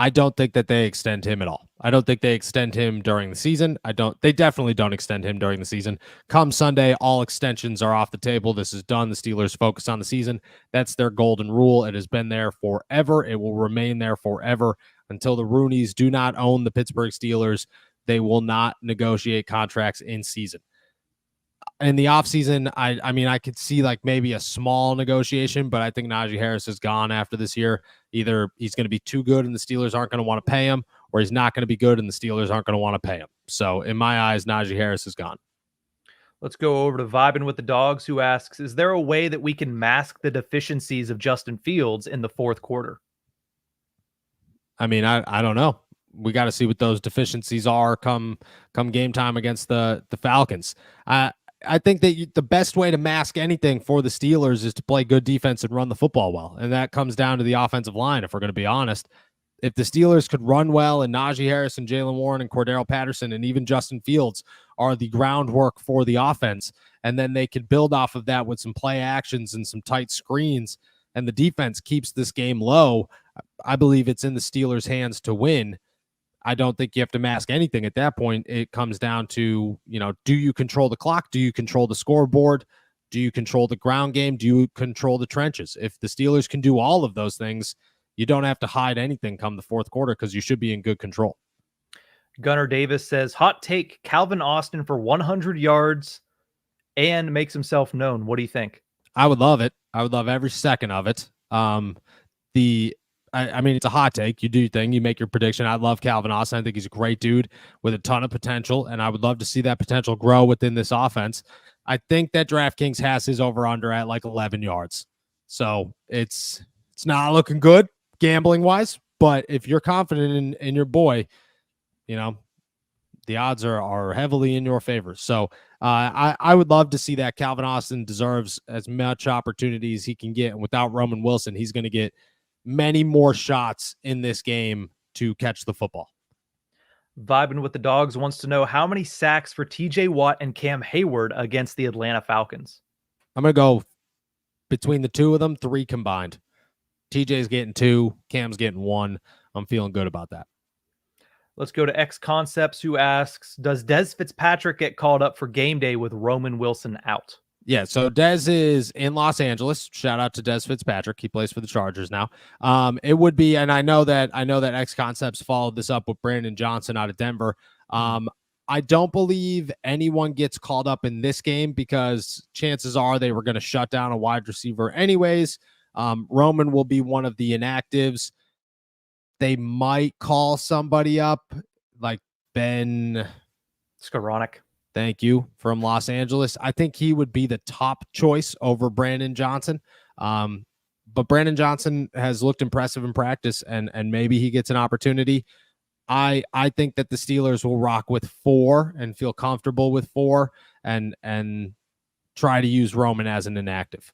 I don't think that they extend him at all. I don't think they extend him during the season. They definitely don't extend him during the season. Come Sunday, all extensions are off the table. This is done. The Steelers focus on the season. That's their golden rule. It has been there forever. It will remain there forever until the Rooneys do not own the Pittsburgh Steelers. They will not negotiate contracts in season. In the offseason, I mean, I could see like maybe a small negotiation, but I think Najee Harris is gone after this year. Either he's going to be too good and the Steelers aren't going to want to pay him, or he's not going to be good and the Steelers aren't going to want to pay him. So in my eyes, Najee Harris is gone. Let's go over to Vibin with the Dogs, who asks, is there a way that we can mask the deficiencies of Justin Fields in the fourth quarter? I mean, I don't know. We got to see what those deficiencies are come game time against the Falcons. I think that the best way to mask anything for the Steelers is to play good defense and run the football well. And that comes down to the offensive line, if we're going to be honest. If the Steelers could run well and Najee Harris and Jalen Warren and Cordero Patterson and even Justin Fields are the groundwork for the offense, and then they could build off of that with some play actions and some tight screens, and the defense keeps this game low, I believe it's in the Steelers' hands to win. I don't think you have to mask anything at that point. It comes down to, do you control the clock? Do you control the scoreboard? Do you control the ground game? Do you control the trenches? If the Steelers can do all of those things, you don't have to hide anything come the fourth quarter because you should be in good control. Gunnar Davis says, hot take, Calvin Austin for 100 yards and makes himself known. What do you think? I would love it. I would love every second of it. I mean, it's a hot take. You do your thing. You make your prediction. I love Calvin Austin. I think he's a great dude with a ton of potential, and I would love to see that potential grow within this offense. I think that DraftKings has his over-under at like 11 yards. So it's not looking good gambling-wise, but if you're confident in your boy, the odds are heavily in your favor. So I would love to see that. Calvin Austin deserves as much opportunity as he can get, and without Roman Wilson, he's going to get many more shots in this game to catch the football. Vibing with the Dogs wants to know how many sacks for TJ Watt and Cam Hayward against the Atlanta Falcons. I'm going to go between the two of them, 3 combined. TJ's getting 2, Cam's getting 1. I'm feeling good about that. Let's go to X Concepts, who asks, does Dez Fitzpatrick get called up for game day with Roman Wilson out? Yeah, so Dez is in Los Angeles. Shout out to Dez Fitzpatrick. He plays for the Chargers now. It would be, and I know that X Concepts followed this up with Brandon Johnson out of Denver. I don't believe anyone gets called up in this game because chances are they were going to shut down a wide receiver anyways. Roman will be one of the inactives. They might call somebody up like Ben Skoranek. Thank you, from Los Angeles. I think he would be the top choice over Brandon Johnson. But Brandon Johnson has looked impressive in practice, and maybe he gets an opportunity. I think that the Steelers will rock with 4 and feel comfortable with 4 and try to use Roman as an inactive.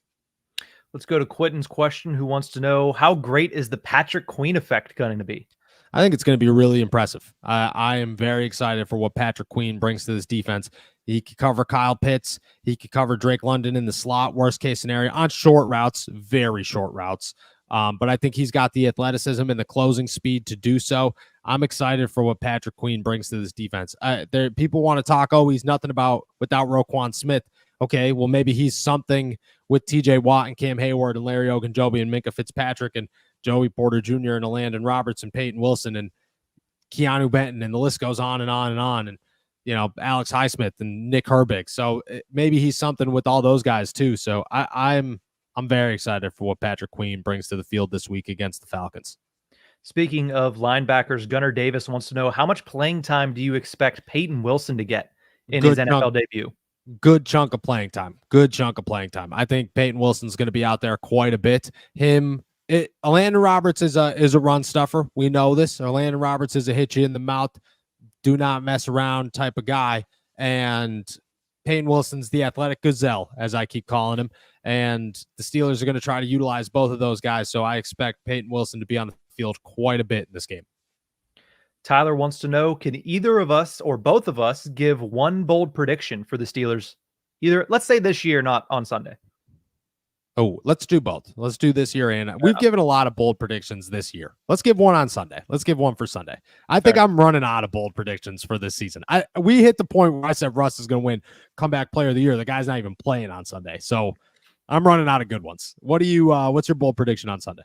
Let's go to Quentin's question, who wants to know how great is the Patrick Queen effect going to be? I think it's going to be really impressive. I am very excited for what Patrick Queen brings to this defense. He could cover Kyle Pitts. He could cover Drake London in the slot, worst case scenario, on short routes, very short routes. But I think he's got the athleticism and the closing speed to do so. I'm excited for what Patrick Queen brings to this defense. People want to talk, he's nothing without Roquan Smith. Okay, well, maybe he's something with TJ Watt and Cam Hayward and Larry Ogunjobi and Minka Fitzpatrick and Joey Porter Jr. and Landon Roberts and Peyton Wilson and Keanu Benton, and the list goes on and on and on. And, Alex Highsmith and Nick Herbig. So maybe he's something with all those guys too. So I'm very excited for what Patrick Queen brings to the field this week against the Falcons. Speaking of linebackers, Gunnar Davis wants to know, how much playing time do you expect Peyton Wilson to get in his NFL debut? Good chunk of playing time. I think Peyton Wilson's going to be out there quite a bit. Landon Roberts is a run stuffer. We know this. Landon Roberts is a hit you in the mouth, do not mess around type of guy. And Peyton Wilson's the athletic gazelle, as I keep calling him. And the Steelers are going to try to utilize both of those guys. So I expect Peyton Wilson to be on the field quite a bit in this game. Tyler wants to know, can either of us or both of us give one bold prediction for the Steelers? Either, let's say this year, not on Sunday. Oh, let's do both. Let's do this year. And we've given a lot of bold predictions this year. Let's give one on Sunday. Let's give one for Sunday. I think I'm running out of bold predictions for this season. We hit the point where I said Russ is going to win comeback player of the year. The guy's not even playing on Sunday. So I'm running out of good ones. What's your bold prediction on Sunday?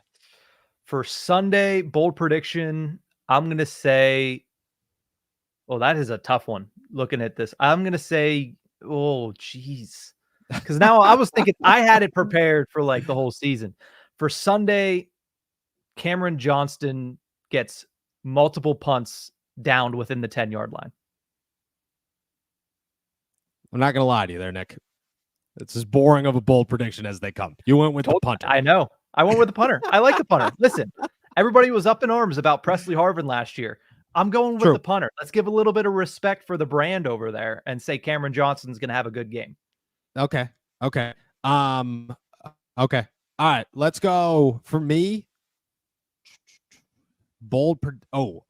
For Sunday, bold prediction, I'm going to say, that is a tough one looking at this. I'm going to say, geez. Because now I was thinking I had it prepared for like the whole season. For Sunday, Cameron Johnston gets multiple punts downed within the 10-yard line. I'm not going to lie to you there, Nick. It's as boring of a bold prediction as they come. You went with the punter. I know. I went with the punter. I like the punter. Listen, everybody was up in arms about Presley Harvin last year. I'm going with the punter. Let's give a little bit of respect for the brand over there and say Cameron Johnston's going to have a good game. Okay. Okay. All right. Let's go for me. All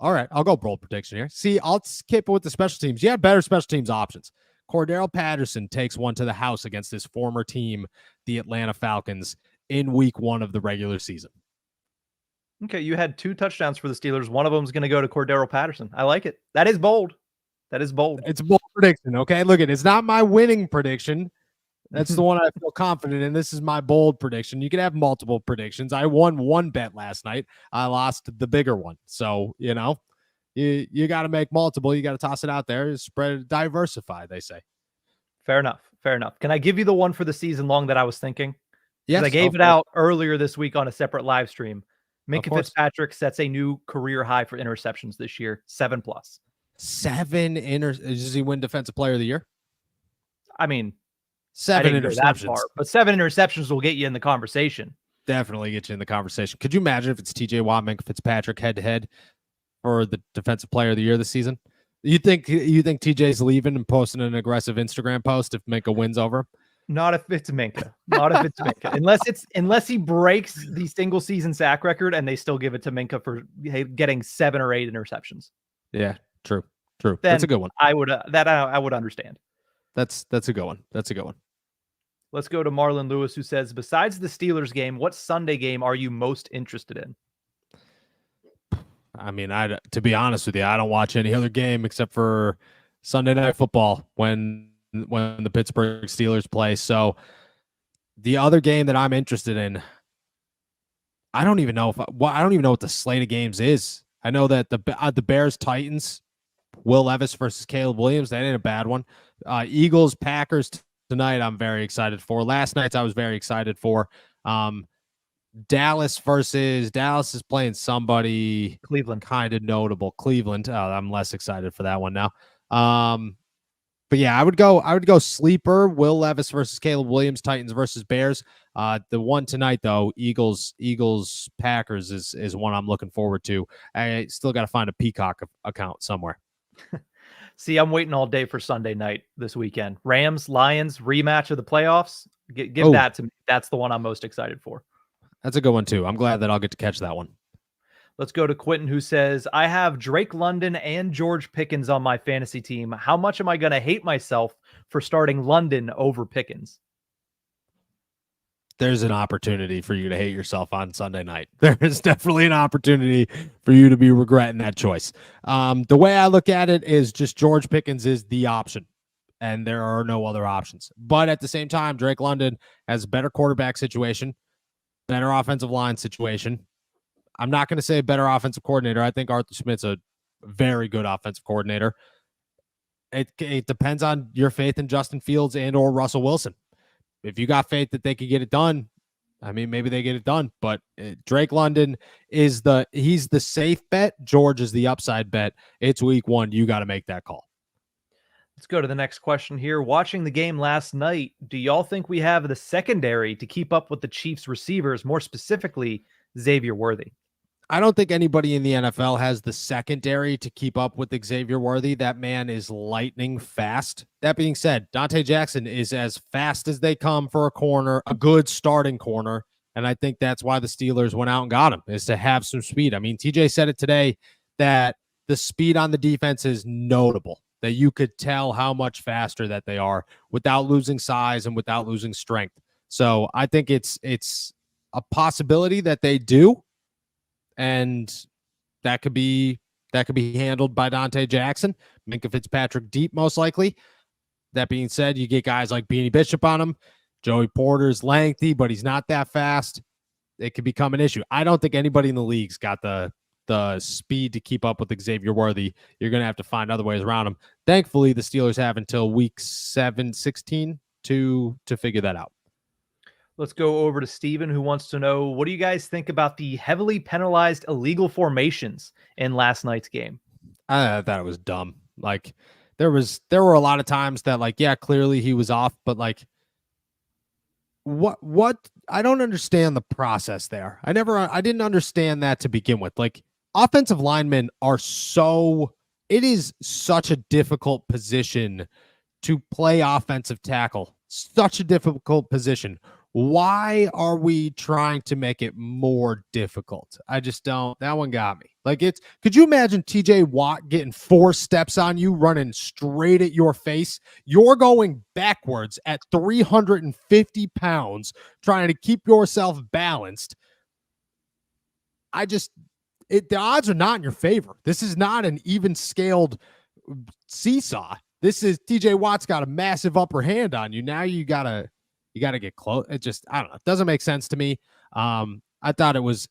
right. I'll go bold prediction here. See, I'll skip with the special teams. You have better special teams options. Cordero Patterson takes one to the house against his former team, the Atlanta Falcons, in week 1 of the regular season. Okay. You had 2 touchdowns for the Steelers. One of them is going to go to Cordero Patterson. I like it. That is bold. It's a bold prediction. Okay. Look, it's not my winning prediction. That's the one I feel confident in. This is my bold prediction. You can have multiple predictions. I won one bet last night. I lost the bigger one. So, you got to make multiple. You got to toss it out there. Spread, diversify, they say. Fair enough. Can I give you the one for the season long that I was thinking? Yes. I gave it out earlier this week on a separate live stream. Minka Fitzpatrick sets a new career high for interceptions this year, 7+. 7 does he win Defensive Player of the Year? I mean, 7 interceptions. Far, but 7 interceptions will get you in the conversation. Definitely get you in the conversation. Could you imagine if it's TJ Watt, Minka Fitzpatrick head-to-head for the Defensive Player of the Year this season? You think TJ's leaving and posting an aggressive Instagram post if Minka wins over? Not if it's Minka. Unless he breaks the single season sack record and they still give it to Minka for getting 7 or 8 interceptions. Yeah, true. That's a good one. I would understand. That's a good one. Let's go to Marlon Lewis, who says, besides the Steelers game, what Sunday game are you most interested in? I mean, to be honest with you, I don't watch any other game except for Sunday Night Football when the Pittsburgh Steelers play. So the other game that I'm interested in, I don't even know what the slate of games is. I know that the Bears Titans, Will Levis versus Caleb Williams, that ain't a bad one. Eagles Packers tonight, I'm very excited for. Last night's I was very excited for. Dallas is playing somebody Cleveland, kind of notable. Cleveland. I'm less excited for that one now. But yeah, I would go sleeper. Will Levis versus Caleb Williams. Titans versus Bears. The one tonight though, Eagles Packers is one I'm looking forward to. I still got to find a Peacock account somewhere. See, I'm waiting all day for Sunday night this weekend. Rams, Lions, rematch of the playoffs. Give that to me. That's the one I'm most excited for. That's a good one too. I'm glad that I'll get to catch that one. Let's go to Quentin, who says, I have Drake London and George Pickens on my fantasy team. How much am I going to hate myself for starting London over Pickens? There's an opportunity for you to hate yourself on Sunday night. There is definitely an opportunity for you to be regretting that choice. The way I look at it is just George Pickens is the option, and there are no other options. But at the same time, Drake London has a better quarterback situation, better offensive line situation. I'm not going to say better offensive coordinator. I think Arthur Smith's a very good offensive coordinator. It depends on your faith in Justin Fields and or Russell Wilson. If you got faith that they could get it done, I mean, maybe they get it done. But Drake London he's the safe bet. George is the upside bet. It's week 1. You got to make that call. Let's go to the next question here. Watching the game last night, do y'all think we have the secondary to keep up with the Chiefs receivers, more specifically Xavier Worthy? I don't think anybody in the NFL has the secondary to keep up with Xavier Worthy. That man is lightning fast. That being said, Dante Jackson is as fast as they come for a corner, a good starting corner. And I think that's why the Steelers went out and got him, is to have some speed. I mean, TJ said it today that the speed on the defense is notable, that you could tell how much faster that they are without losing size and without losing strength. So I think it's a possibility that they do. And that could be handled by Dante Jackson. Minkah Fitzpatrick deep, most likely. That being said, you get guys like Beanie Bishop on him. Joey Porter's lengthy, but he's not that fast. It could become an issue. I don't think anybody in the league's got the speed to keep up with Xavier Worthy. You're going to have to find other ways around him. Thankfully, the Steelers have until week 16 to figure that out. Let's go over to Steven, who wants to know, what do you guys think about the heavily penalized illegal formations in last night's game? I thought it was dumb. Like there were a lot of times that, like, yeah, clearly he was off, but like what I don't understand the process there. I didn't understand that to begin with. Like, offensive linemen it is such a difficult position to play offensive tackle. Such a difficult position. Why are we trying to make it more difficult? I just don't. That one got me. Like, could you imagine TJ Watt getting 4 steps on you, running straight at your face? You're going backwards at 350 pounds, trying to keep yourself balanced. The odds are not in your favor. This is not an even scaled seesaw. This is TJ Watt's got a massive upper hand on you. Now you gotta get close. I don't know. It doesn't make sense to me. I thought it was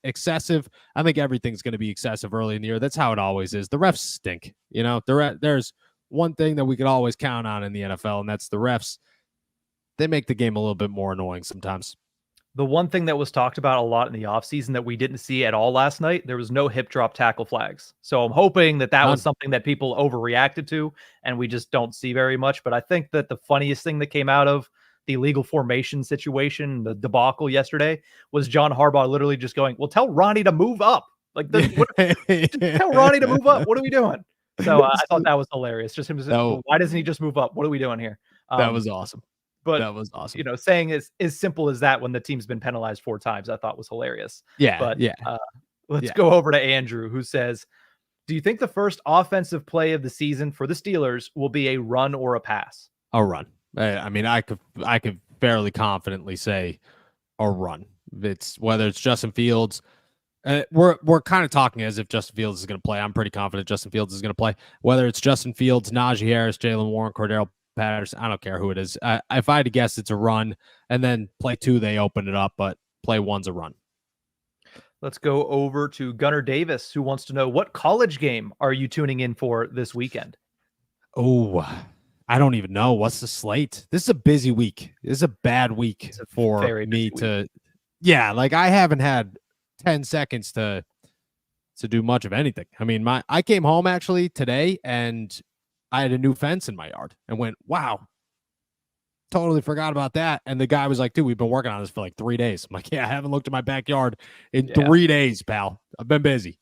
excessive. I think everything's going to be excessive early in the year. That's how it always is. The refs stink. You know, there's one thing that we could always count on in the NFL, and that's the refs. They make the game a little bit more annoying sometimes. The one thing that was talked about a lot in the offseason that we didn't see at all last night, there was no hip drop tackle flags. So I'm hoping that was something that people overreacted to, and we just don't see very much. But I think that the funniest thing that came out of the illegal formation situation, the debacle yesterday, was John Harbaugh literally just going, well, tell Ronnie to move up. Like, tell Ronnie to move up. What are we doing? So I thought that was hilarious. Just him saying, why doesn't he just move up? What are we doing here? That was awesome. But that was awesome. You know, saying as simple as that when the team's been penalized 4 times, I thought was hilarious. Yeah. But yeah. Let's go over to Andrew, who says, do you think the first offensive play of the season for the Steelers will be a run or a pass? A run. I mean, I could fairly confidently say a run. Whether it's Justin Fields. We're kind of talking as if Justin Fields is going to play. I'm pretty confident Justin Fields is going to play. Whether it's Justin Fields, Najee Harris, Jalen Warren, Cordero Patterson, I don't care who it is. If I had to guess, it's a run, and then play 2 they open it up, but play 1's a run. Let's go over to Gunnar Davis, who wants to know, what college game are you tuning in for this weekend? Oh, I don't even know. What's the slate? This is a busy week. This is a bad week for me to. Yeah, like I haven't had 10 seconds to do much of anything. I mean, I came home actually today and I had a new fence in my yard and went, wow, totally forgot about that. And the guy was like, dude, we've been working on this for like 3 days. I'm like, yeah, I haven't looked at my backyard in 3 days, pal. I've been busy.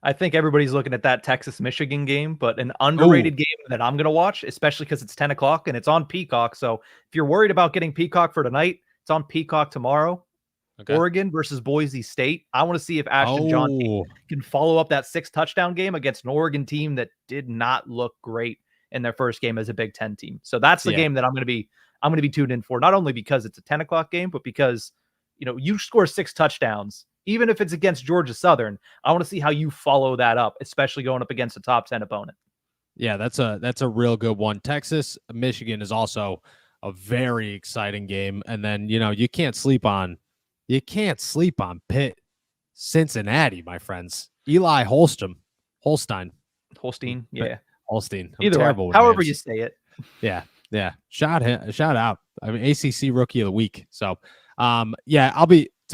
I think everybody's looking at that Texas-Michigan game, but an underrated game that I'm going to watch, especially because it's 10 o'clock and it's on Peacock. So if you're worried about getting Peacock for tonight, it's on Peacock tomorrow. Okay. Oregon versus Boise State. I want to see if Ashton Johnson can follow up that 6-touchdown game against an Oregon team that did not look great in their first game as a Big Ten team. So that's the game that I'm going to be tuned in for, not only because it's a 10 o'clock game, but because, you score 6 touchdowns, even if it's against Georgia Southern. I want to see how you follow that up, especially going up against a top 10 opponent. Yeah, that's a real good one. Texas, Michigan is also a very exciting game. And then, you can't sleep on Pitt, Cincinnati, my friends. Eli Holstein. Yeah. Holstein. I'm Either terrible way, with however names. you say it. Yeah. Shout out. I mean, ACC Rookie of the Week. So, to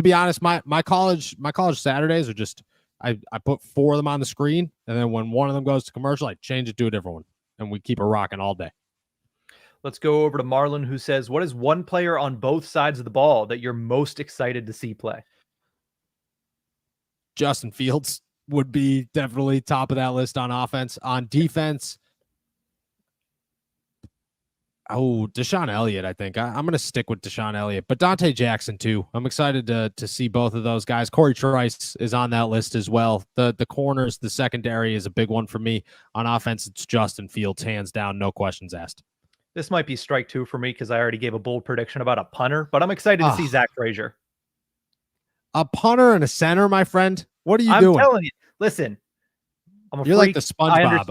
be honest, my college Saturdays are just, I put 4 of them on the screen, and then when one of them goes to commercial, I change it to a different one, and we keep it rocking all day. Let's go over to Marlon, who says, what is one player on both sides of the ball that you're most excited to see play? Justin Fields would be definitely top of that list on offense. On defense, Deshaun Elliott, I think. I'm going to stick with Deshaun Elliott, but Dante Jackson too. I'm excited to see both of those guys. Corey Trice is on that list as well. The corners, the secondary is a big one for me. On offense, it's Justin Fields, hands down, no questions asked. This might be strike 2 for me because I already gave a bold prediction about a punter, but I'm excited to see Zach Frazier. A punter and a center, my friend? What are you doing? I'm telling you. Listen, You're like the SpongeBob.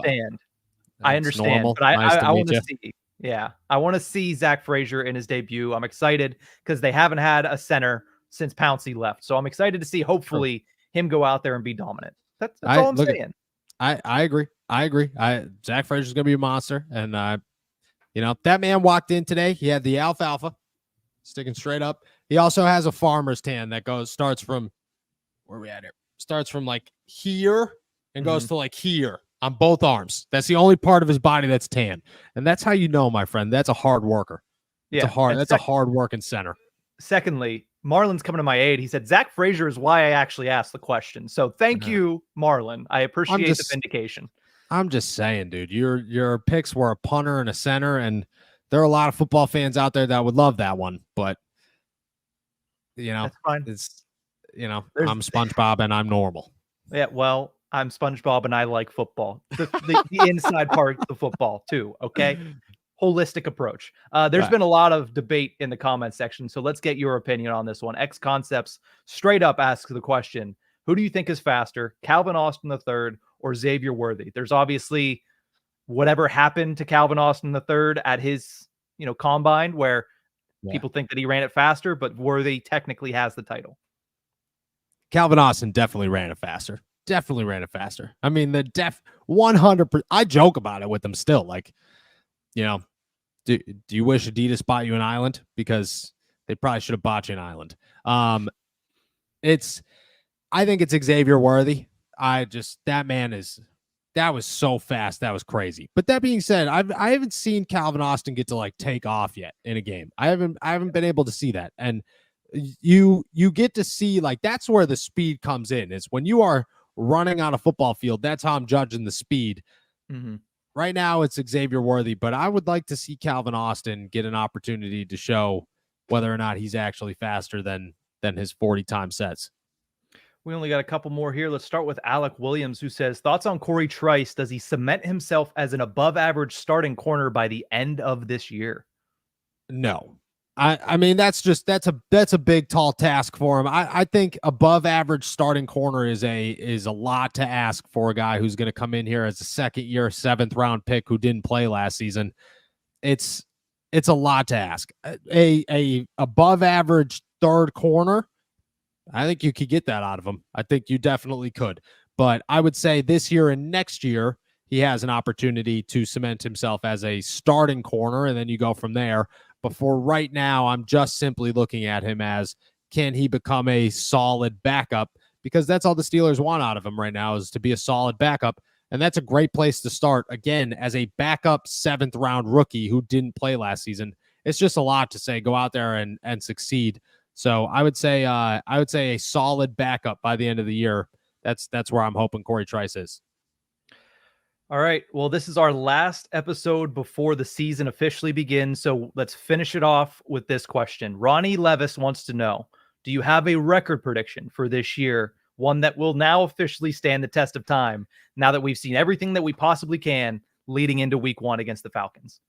I understand, normal. But I want to you. see. Yeah, I want to see Zach Frazier in his debut. I'm excited because they haven't had a center since Pouncey left. So I'm excited to see, hopefully, him go out there and be dominant. That's all I'm saying. I agree. Zach Frazier's going to be a monster. And, that man walked in today. He had the alfalfa sticking straight up. He also has a farmer's tan that starts from, where are we at here? Starts from like here and goes to like here on both arms. That's the only part of his body that's tan. And that's how you know, my friend, that's a hard worker. Yeah. That's a hard working center. Secondly, Marlon's coming to my aid. He said, Zach Frazier is why I actually asked the question. So thank you, Marlon. I appreciate the vindication. I'm just saying, dude, your picks were a punter and a center, and there are a lot of football fans out there that would love that one, but that's fine. It's, I'm SpongeBob and I'm normal. Yeah, well, I'm SpongeBob and I like football. The inside part of the football too. Okay. Holistic approach. There's been a lot of debate in the comment section. So let's get your opinion on this one. X Concepts straight up asks the question, who do you think is faster, Calvin Austin III or Xavier Worthy? There's obviously whatever happened to Calvin Austin III at his, combine where people think that he ran it faster, but Worthy technically has the title. Calvin Austin definitely ran it faster. I mean, the 100%. I joke about it with them still. Like, do you wish Adidas bought you an island? Because they probably should have bought you an island. I think it's Xavier Worthy. That was so fast. That was crazy. But that being said, I haven't seen Calvin Austin get to like take off yet in a game. I haven't been able to see that. And you get to see, like, that's where the speed comes in. Is when you are running on a football field. That's how I'm judging the speed. Mm-hmm. Right now it's Xavier Worthy, but I would like to see Calvin Austin get an opportunity to show whether or not he's actually faster than his 40-time sets. We only got a couple more here. Let's start with Alec Williams, who says, thoughts on Corey Trice. Does he cement himself as an above average starting corner by the end of this year? No. I mean, that's a big, tall task for him. I think above average starting corner is a lot to ask for a guy who's going to come in here as a second year, 7th round pick who didn't play last season. It's a lot to ask. A above average third corner, I think you could get that out of him. I think you definitely could. But I would say this year and next year, he has an opportunity to cement himself as a starting corner, and then you go from there. But for right now, I'm just simply looking at him as, can he become a solid backup? Because that's all the Steelers want out of him right now, is to be a solid backup. And that's a great place to start, again, as a backup 7th round rookie who didn't play last season. It's just a lot to say, go out there and succeed. So I would say a solid backup by the end of the year. That's where I'm hoping Corey Trice is. All right. Well, this is our last episode before the season officially begins. So let's finish it off with this question. Ronnie Levis wants to know, Do you have a record prediction for this year? One that will now officially stand the test of time now that we've seen everything that we possibly can leading into week 1 against the Falcons.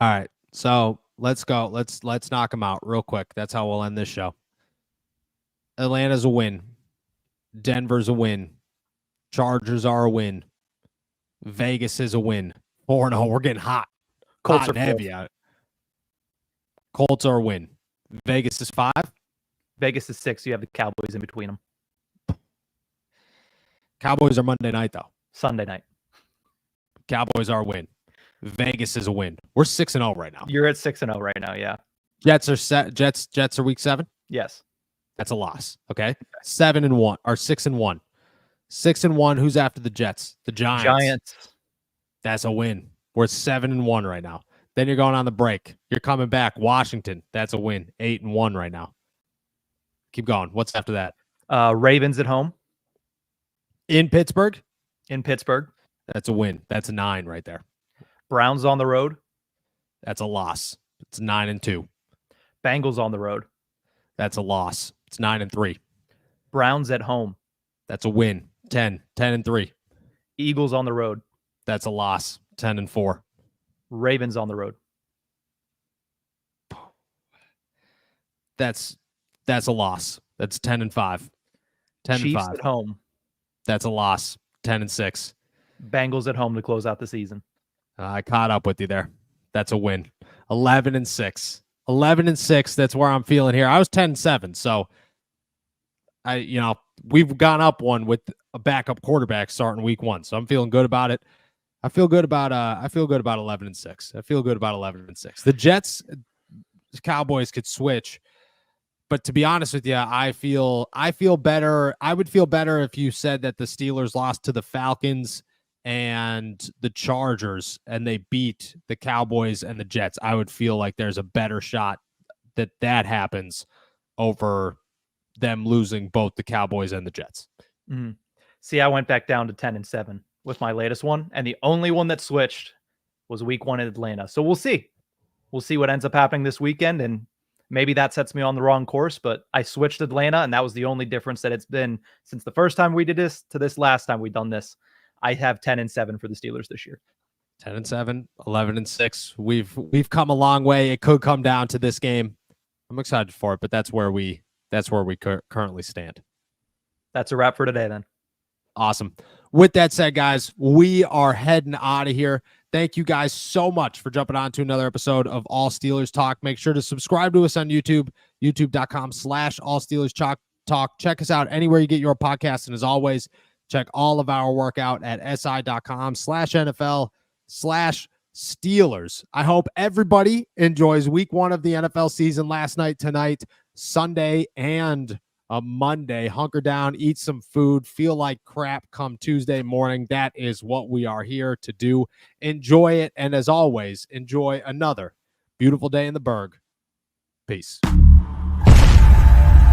All right. So let's go. Let's knock them out real quick. That's how we'll end this show. Atlanta's a win. Denver's a win. Chargers are a win. Vegas is a win. 4-0. We're getting hot. Colts Hot are and heavy out. Colts are a win. Vegas is 5. Vegas is 6. You have the Cowboys in between them. Cowboys are Monday night, though. Sunday night. Cowboys are a win. Vegas is a win. We're 6-0 right now. You're at 6-0 right now, yeah. Jets are set. Jets are week 7. Yes. That's a loss. Okay. 7-1 or 6-1. 6-1. Who's after the Jets? The Giants. That's a win. We're 7-1 right now. Then you're going on the break. You're coming back. Washington. That's a win. 8-1 right now. Keep going. What's after that? Ravens at home. In Pittsburgh. In Pittsburgh. That's a win. That's a 9 right there. Browns on the road. That's a loss. It's 9-2. Bengals on the road. That's a loss. It's 9-3. Browns at home. That's a win. 10-3. Eagles on the road. That's a loss. 10-4. Ravens on the road. That's a loss. That's 10-5. 10-5. Chiefs at home. That's a loss. 10-6. Bengals at home to close out the season. I caught up with you there. That's a win. 11-6. 11-6. That's where I'm feeling here. I was 10-7. So we've gone up one with a backup quarterback starting week 1. So I'm feeling good about it. I feel good about 11-6. I feel good about 11-6. The Jets, Cowboys could switch. But to be honest with you, I feel better. I would feel better if you said that the Steelers lost to the Falcons and the Chargers and they beat the Cowboys and the Jets. I would feel like there's a better shot that happens over them losing both the Cowboys and the Jets. Mm-hmm. See, I went back down to 10-7 with my latest one, and the only one that switched was week 1 in Atlanta. So we'll see. We'll see what ends up happening this weekend, and maybe that sets me on the wrong course, but I switched Atlanta, and that was the only difference that it's been since the first time we did this to this last time we done this. I have 10-7 for the Steelers this year. 10-7, 11-6. We've come a long way. It could come down to this game. I'm excited for it, but that's where we currently stand. That's a wrap for today, then. Awesome. With that said, guys, we are heading out of here. Thank you guys so much for jumping on to another episode of All Steelers Talk. Make sure to subscribe to us on YouTube, youtube.com/All Steelers Talk. Check us out anywhere you get your podcasts. And as always, check all of our work out at si.com/NFL/Steelers. I hope everybody enjoys week 1 of the NFL season last night, tonight, Sunday, and a Monday. Hunker down, eat some food, feel like crap come Tuesday morning. That is what we are here to do. Enjoy it. And as always, enjoy another beautiful day in the Berg. Peace.